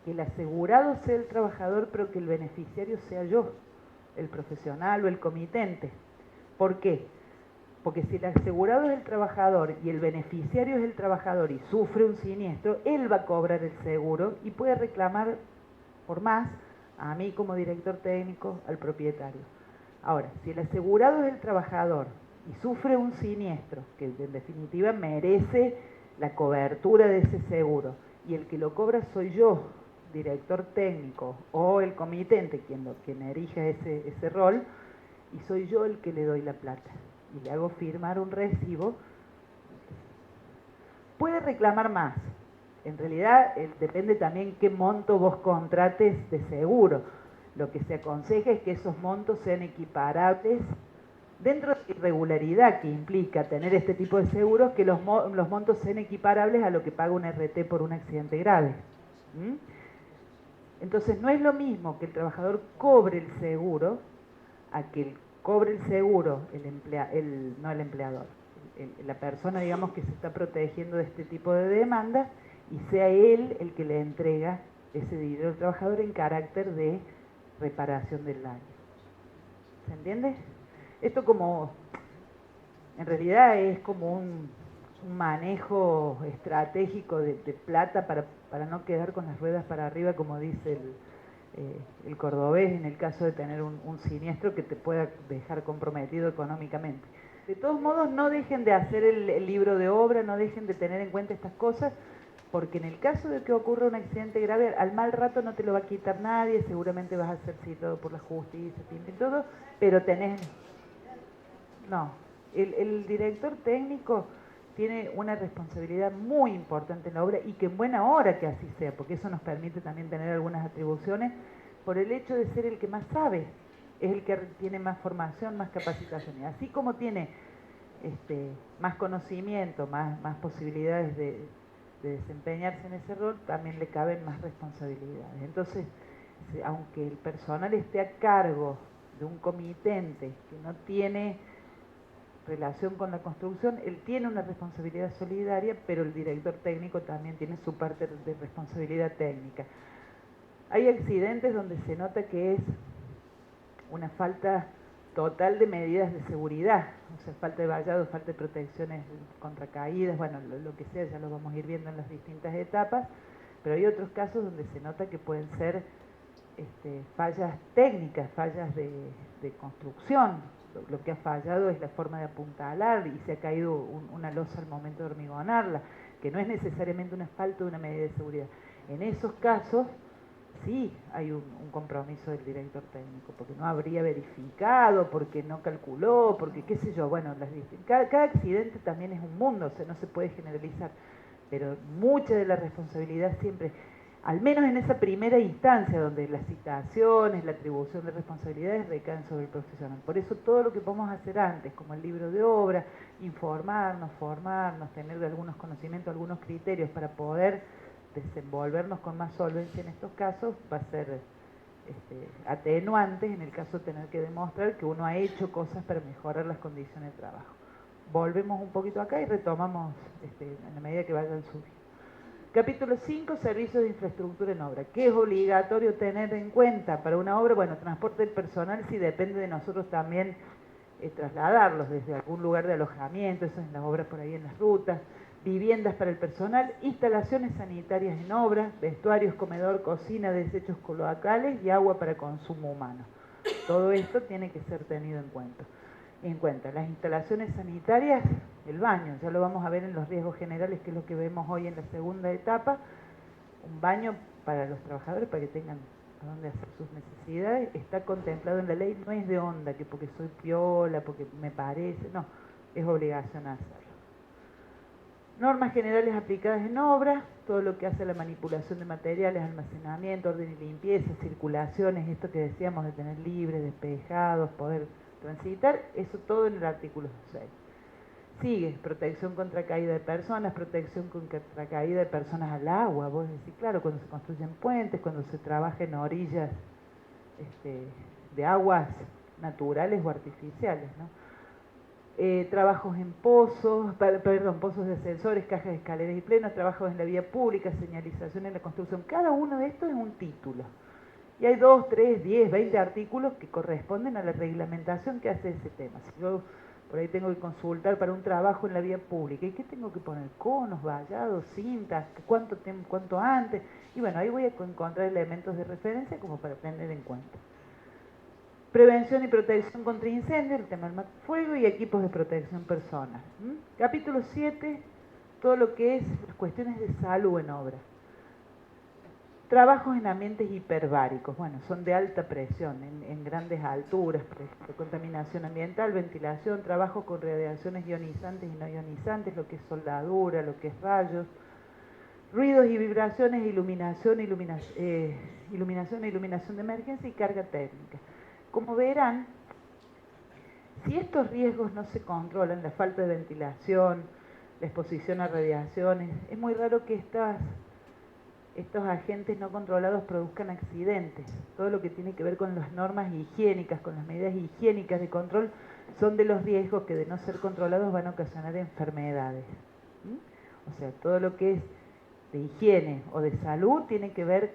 que el asegurado sea el trabajador, pero que el beneficiario sea yo, el profesional o el comitente. ¿Por qué? Porque si el asegurado es el trabajador y el beneficiario es el trabajador y sufre un siniestro, él va a cobrar el seguro y puede reclamar por más a mí como director técnico, al propietario. Ahora, si el asegurado es el trabajador y sufre un siniestro, que en definitiva merece la cobertura de ese seguro, y el que lo cobra soy yo, director técnico, o el comitente, quien erija ese rol, y soy yo el que le doy la plata. Y le hago firmar un recibo. Puede reclamar más. En realidad depende también qué monto vos contrates de seguro. Lo que se aconseja es que esos montos sean equiparables dentro de la irregularidad que implica tener este tipo de seguros, que los montos sean equiparables a lo que paga un RT por un accidente grave. ¿Mm? Entonces no es lo mismo que el trabajador cobre el seguro a que cobre el seguro no el empleador, la persona, digamos, que se está protegiendo de este tipo de demandas, y sea él el que le entrega ese dinero al trabajador en carácter de reparación del daño. ¿Se entiende? Esto en realidad es como un manejo estratégico de plata para no quedar con las ruedas para arriba, como dice el cordobés, en el caso de tener un siniestro que te pueda dejar comprometido económicamente. De todos modos, no dejen de hacer el libro de obra, no dejen de tener en cuenta estas cosas, porque en el caso de que ocurra un accidente grave, al mal rato no te lo va a quitar nadie, seguramente vas a ser citado por la justicia, y todo, pero tenés... No, el director técnico tiene una responsabilidad muy importante en la obra, y que en buena hora que así sea, porque eso nos permite también tener algunas atribuciones por el hecho de ser el que más sabe, es el que tiene más formación, más capacitación, y así como tiene más conocimiento, más posibilidades de desempeñarse en ese rol, también le caben más responsabilidades. Entonces, aunque el personal esté a cargo de un comitente que no tiene relación con la construcción, él tiene una responsabilidad solidaria, pero el director técnico también tiene su parte de responsabilidad técnica. Hay accidentes donde se nota que es una falta total de medidas de seguridad, o sea, falta de vallado, falta de protecciones contra caídas, bueno, lo que sea, ya lo vamos a ir viendo en las distintas etapas, pero hay otros casos donde se nota que pueden ser fallas técnicas, fallas de construcción. Lo que ha fallado es la forma de apuntalar, y se ha caído una losa al momento de hormigonarla, que no es necesariamente una falta de una medida de seguridad. En esos casos sí hay un compromiso del director técnico, porque no habría verificado, porque no calculó, porque qué sé yo, bueno, cada accidente también es un mundo, o sea, no se puede generalizar, pero mucha de la responsabilidad siempre, al menos en esa primera instancia donde las citaciones, la atribución de responsabilidades recaen sobre el profesional. Por eso todo lo que podemos hacer antes, como el libro de obra, informarnos, formarnos, tener algunos conocimientos, algunos criterios para poder desenvolvernos con más solvencia en estos casos, va a ser atenuante en el caso de tener que demostrar que uno ha hecho cosas para mejorar las condiciones de trabajo. Volvemos un poquito acá y retomamos en la medida que vayan subiendo. Capítulo 5, servicios de infraestructura en obra. ¿Qué es obligatorio tener en cuenta para una obra? Bueno, transporte del personal, sí depende de nosotros también trasladarlos desde algún lugar de alojamiento, eso en las obras por ahí en las rutas, viviendas para el personal, instalaciones sanitarias en obra, vestuarios, comedor, cocina, desechos cloacales y agua para consumo humano. Todo esto tiene que ser tenido en cuenta. Las instalaciones sanitarias, el baño, ya lo vamos a ver en los riesgos generales, que es lo que vemos hoy en la segunda etapa. Un baño para los trabajadores, para que tengan a dónde hacer sus necesidades, está contemplado en la ley, no es de onda, que porque soy piola, porque me parece, no, es obligación hacerlo. Normas generales aplicadas en obra, todo lo que hace a la manipulación de materiales, almacenamiento, orden y limpieza, circulaciones, esto que decíamos de tener libres, despejados, poder transitar, eso todo en el artículo 6. Sigue, protección contra caída de personas, protección contra caída de personas al agua. Vos decís, claro, cuando se construyen puentes, cuando se trabaja en orillas de aguas naturales o artificiales, ¿no? Trabajos en pozos, pozos de ascensores, cajas de escaleras y plenos, trabajos en la vía pública, señalización en la construcción. Cada uno de estos es un título. Y hay 2, 3, 10, 20 artículos que corresponden a la reglamentación que hace ese tema. Si yo por ahí tengo que consultar para un trabajo en la vía pública, ¿y qué tengo que poner? Conos, vallados, cintas, cuánto antes. Y bueno, ahí voy a encontrar elementos de referencia como para tener en cuenta. Prevención y protección contra incendios, el tema del fuego y equipos de protección personal. Capítulo 7, todo lo que es las cuestiones de salud en obra. Trabajos en ambientes hiperbáricos, bueno, son de alta presión, en grandes alturas, por ejemplo, contaminación ambiental, ventilación, trabajos con radiaciones ionizantes y no ionizantes, lo que es soldadura, lo que es rayos, ruidos y vibraciones, iluminación e iluminación de emergencia y carga técnica. Como verán, si estos riesgos no se controlan, la falta de ventilación, la exposición a radiaciones, es muy raro que estos agentes no controlados produzcan accidentes. Todo lo que tiene que ver con las normas higiénicas, con las medidas higiénicas de control, son de los riesgos que de no ser controlados van a ocasionar enfermedades. ¿Mm? O sea, todo lo que es de higiene o de salud tiene que ver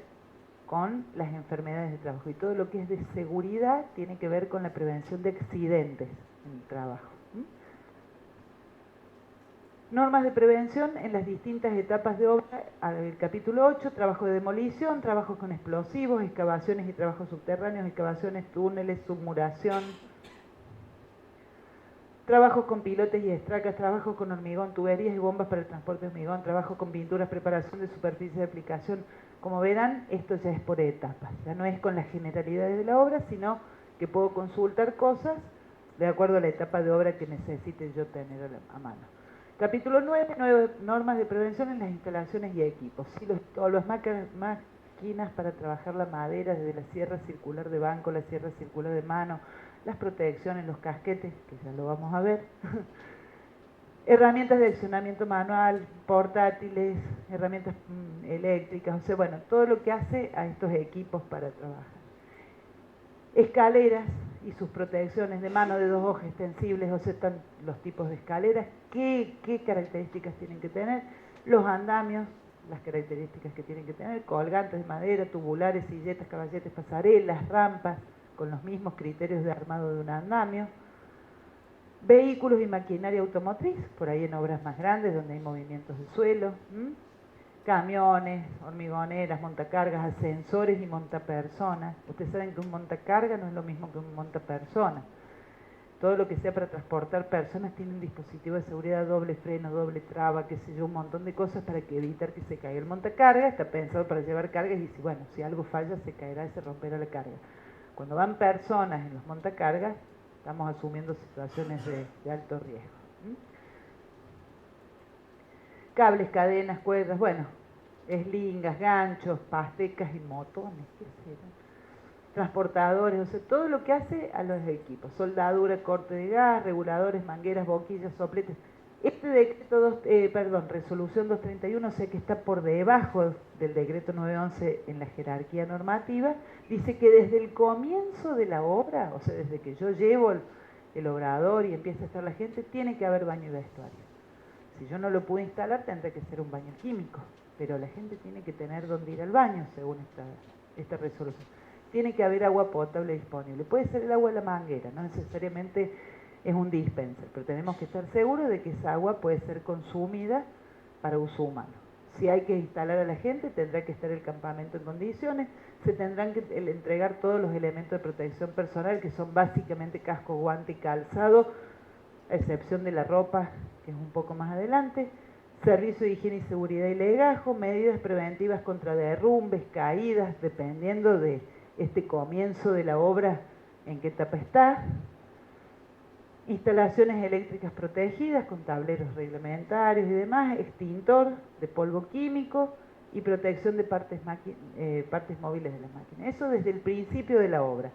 con las enfermedades de trabajo, y todo lo que es de seguridad tiene que ver con la prevención de accidentes en el trabajo. Normas de prevención en las distintas etapas de obra, el capítulo 8, trabajo de demolición, trabajos con explosivos, excavaciones y trabajos subterráneos, excavaciones, túneles, submuración, trabajos con pilotes y estracas, trabajos con hormigón, tuberías y bombas para el transporte de hormigón, trabajo con pinturas, preparación de superficie de aplicación. Como verán, esto ya es por etapas, ya no es con las generalidades de la obra, sino que puedo consultar cosas de acuerdo a la etapa de obra que necesite yo tener a mano. Capítulo 9, normas de prevención en las instalaciones y equipos. Sí, las máquinas para trabajar la madera, desde la sierra circular de banco, la sierra circular de mano, las protecciones, los casquetes, que ya lo vamos a ver. Herramientas de accionamiento manual, portátiles, herramientas eléctricas, o sea, bueno, todo lo que hace a estos equipos para trabajar. Escaleras y sus protecciones de mano, de dos hojas extensibles, o sea, están los tipos de escaleras, qué características tienen que tener, los andamios, las características que tienen que tener, colgantes de madera, tubulares, silletas, caballetes, pasarelas, rampas, con los mismos criterios de armado de un andamio, vehículos y maquinaria automotriz, por ahí en obras más grandes donde hay movimientos de suelo, camiones, hormigoneras, montacargas, ascensores y montapersonas. Ustedes saben que un montacarga no es lo mismo que un montapersona. Todo lo que sea para transportar personas tiene un dispositivo de seguridad, doble freno, doble traba, qué sé yo, un montón de cosas para que evitar que se caiga. El montacarga está pensado para llevar cargas y si algo falla se caerá y se romperá la carga. Cuando van personas en los montacargas, estamos asumiendo situaciones de alto riesgo. Cables, cadenas, cuerdas, bueno, eslingas, ganchos, pastecas y motones, ¿qué será? Transportadores, o sea, todo lo que hace a los equipos, soldadura, corte de gas, reguladores, mangueras, boquillas, sopletes. Este decreto, resolución 231, o sea que está por debajo del decreto 911 en la jerarquía normativa, dice que desde el comienzo de la obra, o sea, desde que yo llevo el obrador y empieza a estar la gente, tiene que haber baño y vestuario. Si yo no lo pude instalar, tendrá que ser un baño químico, pero la gente tiene que tener dónde ir al baño, según esta resolución. Tiene que haber agua potable disponible. Puede ser el agua de la manguera, no necesariamente es un dispenser, pero tenemos que estar seguros de que esa agua puede ser consumida para uso humano. Si hay que instalar a la gente, tendrá que estar el campamento en condiciones, se tendrán que entregar todos los elementos de protección personal, que son básicamente casco, guante y calzado, a excepción de la ropa, que es un poco más adelante, servicio de higiene y seguridad y legajo, medidas preventivas contra derrumbes, caídas, dependiendo de este comienzo de la obra, en qué etapa está, instalaciones eléctricas protegidas con tableros reglamentarios y demás, extintor de polvo químico y protección de partes móviles de las máquinas. Eso desde el principio de la obra.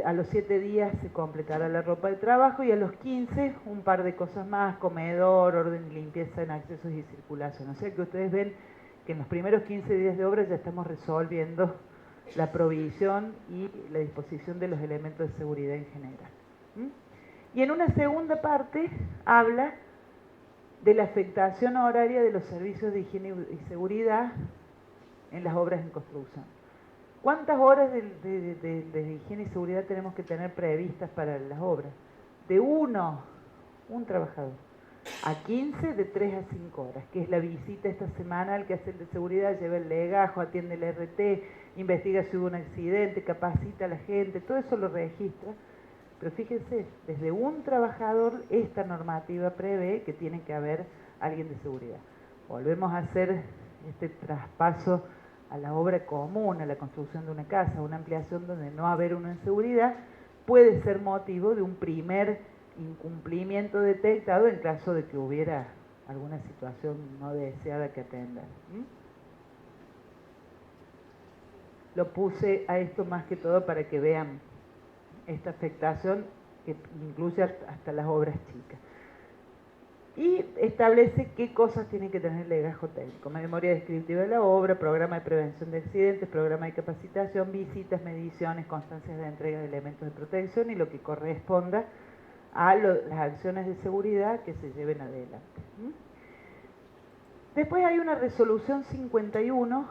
A los 7 días se completará la ropa de trabajo y a los 15 un par de cosas más, comedor, orden y limpieza en accesos y circulación. O sea que ustedes ven que en los primeros 15 días de obra ya estamos resolviendo la provisión y la disposición de los elementos de seguridad en general. Y en una segunda parte habla de la afectación horaria de los servicios de higiene y seguridad en las obras en construcción. ¿Cuántas horas de higiene y seguridad tenemos que tener previstas para las obras? De un trabajador, a 15, de 3 a 5 horas, que es la visita esta semanal que hace el de seguridad, lleva el legajo, atiende el RT, investiga si hubo un accidente, capacita a la gente, todo eso lo registra. Pero fíjense, desde un trabajador esta normativa prevé que tiene que haber alguien de seguridad. Volvemos a hacer este traspaso a la obra común, a la construcción de una casa, una ampliación donde no haber una inseguridad, puede ser motivo de un primer incumplimiento detectado en caso de que hubiera alguna situación no deseada que atender. Lo puse a esto más que todo para que vean esta afectación que incluye hasta las obras chicas. Y establece qué cosas tiene que tener el legajo técnico: memoria descriptiva de la obra, programa de prevención de accidentes, programa de capacitación, visitas, mediciones, constancias de entrega de elementos de protección y lo que corresponda a las acciones de seguridad que se lleven adelante. Después hay una resolución 51,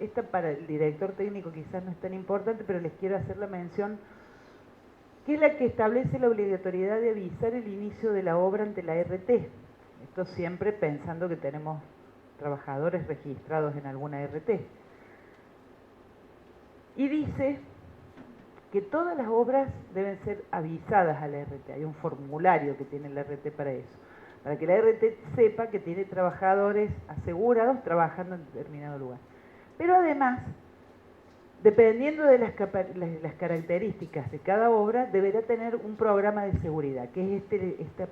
esta para el director técnico quizás no es tan importante, pero les quiero hacer la mención, que es la que establece la obligatoriedad de avisar el inicio de la obra ante la RT. Esto siempre pensando que tenemos trabajadores registrados en alguna RT. Y dice que todas las obras deben ser avisadas a la RT. Hay un formulario que tiene la RT para eso, para que la RT sepa que tiene trabajadores asegurados trabajando en determinado lugar. Pero además, dependiendo de las características de cada obra, deberá tener un programa de seguridad, que es este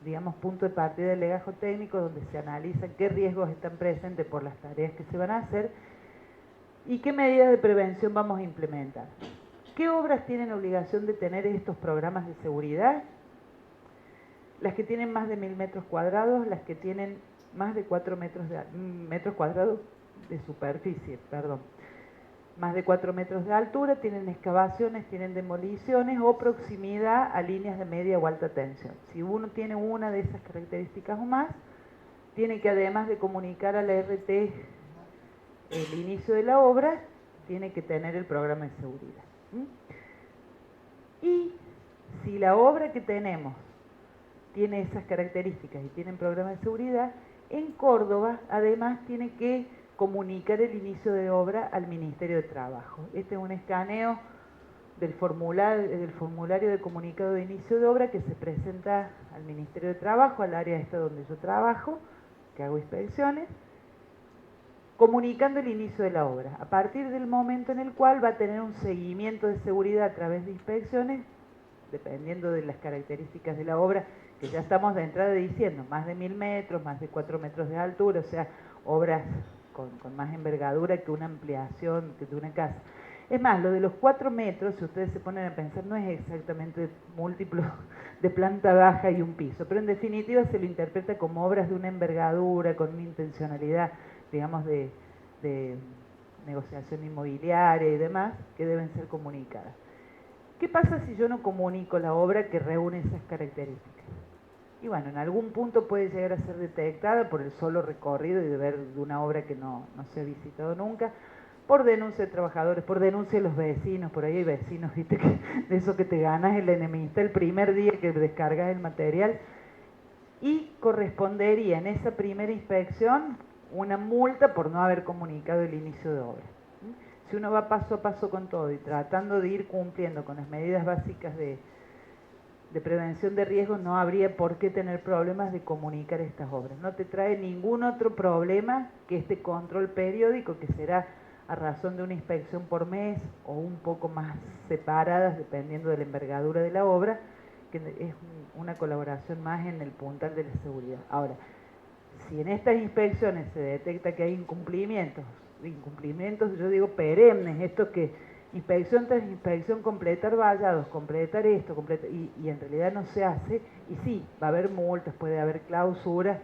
digamos, punto de partida del legajo técnico, donde se analiza qué riesgos están presentes por las tareas que se van a hacer y qué medidas de prevención vamos a implementar. ¿Qué obras tienen obligación de tener estos programas de seguridad? Las que tienen más de 1000 metros cuadrados, las que tienen más de 4 metros cuadrados de superficie, más de 4 metros de altura, tienen excavaciones, tienen demoliciones o proximidad a líneas de media o alta tensión. Si uno tiene una de esas características o más, tiene que, además de comunicar a la RT el inicio de la obra, tiene que tener el programa de seguridad. Y si la obra que tenemos tiene esas características y tiene programa de seguridad, en Córdoba además tiene que comunicar el inicio de obra al Ministerio de Trabajo. Este es un escaneo del formulario de comunicado de inicio de obra que se presenta al Ministerio de Trabajo, al área esta donde yo trabajo, que hago inspecciones, comunicando el inicio de la obra, a partir del momento en el cual va a tener un seguimiento de seguridad a través de inspecciones, dependiendo de las características de la obra, que ya estamos de entrada diciendo, más de 1000 metros, más de 4 metros de altura, o sea, obras con más envergadura que una ampliación que de una casa. Es más, lo de los 4 metros, si ustedes se ponen a pensar, no es exactamente múltiplo de planta baja y un piso, pero en definitiva se lo interpreta como obras de una envergadura, con una intencionalidad, digamos, de negociación inmobiliaria y demás, que deben ser comunicadas. ¿Qué pasa si yo no comunico la obra que reúne esas características? Y bueno, en algún punto puede llegar a ser detectada por el solo recorrido y de ver de una obra que no se ha visitado nunca, por denuncia de trabajadores, por denuncia de los vecinos. Por ahí hay vecinos, viste, de eso que te ganas el enemista el primer día que descargas el material, y correspondería en esa primera inspección una multa por no haber comunicado el inicio de obra. Si uno va paso a paso con todo y tratando de ir cumpliendo con las medidas básicas de prevención de riesgos, no habría por qué tener problemas de comunicar estas obras. No te trae ningún otro problema que este control periódico, que será a razón de una inspección por mes o un poco más separadas dependiendo de la envergadura de la obra, que es una colaboración más en el puntal de la seguridad. Ahora, si en estas inspecciones se detecta que hay incumplimientos, yo digo perennes, esto que inspección tras inspección, completar vallados, completar esto, y en realidad no se hace, y sí, va a haber multas, puede haber clausuras,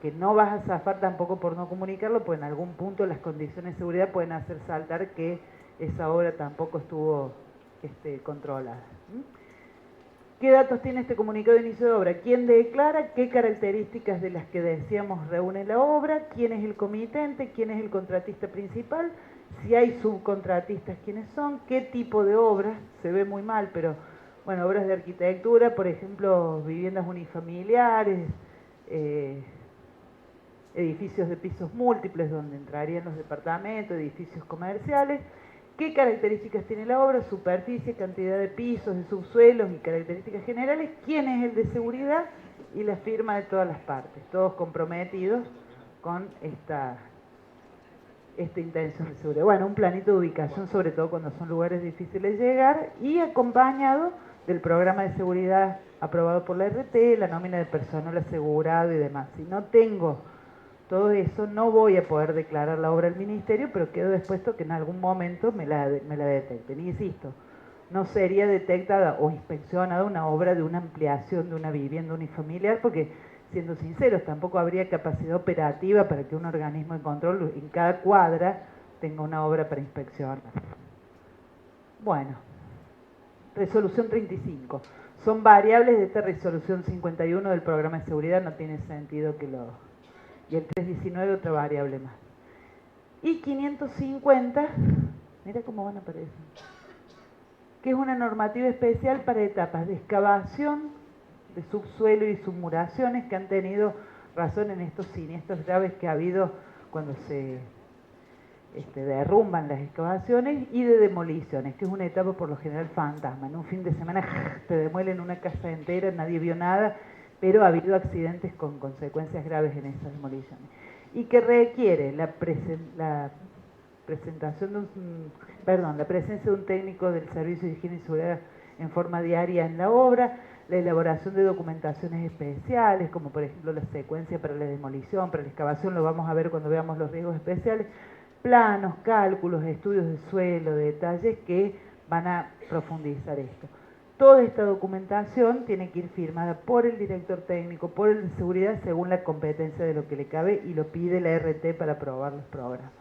que no vas a zafar tampoco por no comunicarlo, pues en algún punto las condiciones de seguridad pueden hacer saltar que esa obra tampoco estuvo controlada. ¿Qué datos tiene este comunicado de inicio de obra? ¿Quién declara? ¿Qué características de las que decíamos reúne la obra? ¿Quién es el comitente? ¿Quién es el contratista principal? Si hay subcontratistas, ¿quiénes son? ¿Qué tipo de obras? Se ve muy mal, pero bueno, obras de arquitectura, por ejemplo, viviendas unifamiliares, edificios de pisos múltiples donde entrarían los departamentos, edificios comerciales. ¿Qué características tiene la obra? Superficie, cantidad de pisos, de subsuelos y características generales. ¿Quién es el de seguridad? Y la firma de todas las partes, todos comprometidos con esta esta intención de seguridad. Bueno, un planito de ubicación, sobre todo cuando son lugares difíciles de llegar, y acompañado del programa de seguridad aprobado por la RT, la nómina de personal asegurado y demás. Si no tengo todo eso, no voy a poder declarar la obra al ministerio, pero quedo dispuesto que en algún momento me la detecten. Y insisto, no sería detectada o inspeccionada una obra de una ampliación de una vivienda unifamiliar, porque, siendo sinceros, tampoco habría capacidad operativa para que un organismo de control en cada cuadra tenga una obra para inspeccionar. Bueno, resolución 35. Son variables de esta resolución 51 del programa de seguridad, no tiene sentido que lo... Y el 319 otra variable más. Y 550, mira cómo van a aparecer, que es una normativa especial para etapas de excavación, de subsuelo y submuraciones que han tenido razón en estos siniestros graves que ha habido cuando se derrumban las excavaciones, y de demoliciones, que es una etapa por lo general fantasma. En un fin de semana te demuelen una casa entera, nadie vio nada, pero ha habido accidentes con consecuencias graves en esas demoliciones. Y que requiere la presentación de la presencia de un técnico del Servicio de Higiene y Seguridad en forma diaria en la obra, la elaboración de documentaciones especiales, como por ejemplo la secuencia para la demolición, para la excavación, lo vamos a ver cuando veamos los riesgos especiales, planos, cálculos, estudios de suelo, detalles que van a profundizar esto. Toda esta documentación tiene que ir firmada por el director técnico, por el de seguridad, según la competencia de lo que le cabe, y lo pide la RT para aprobar los programas.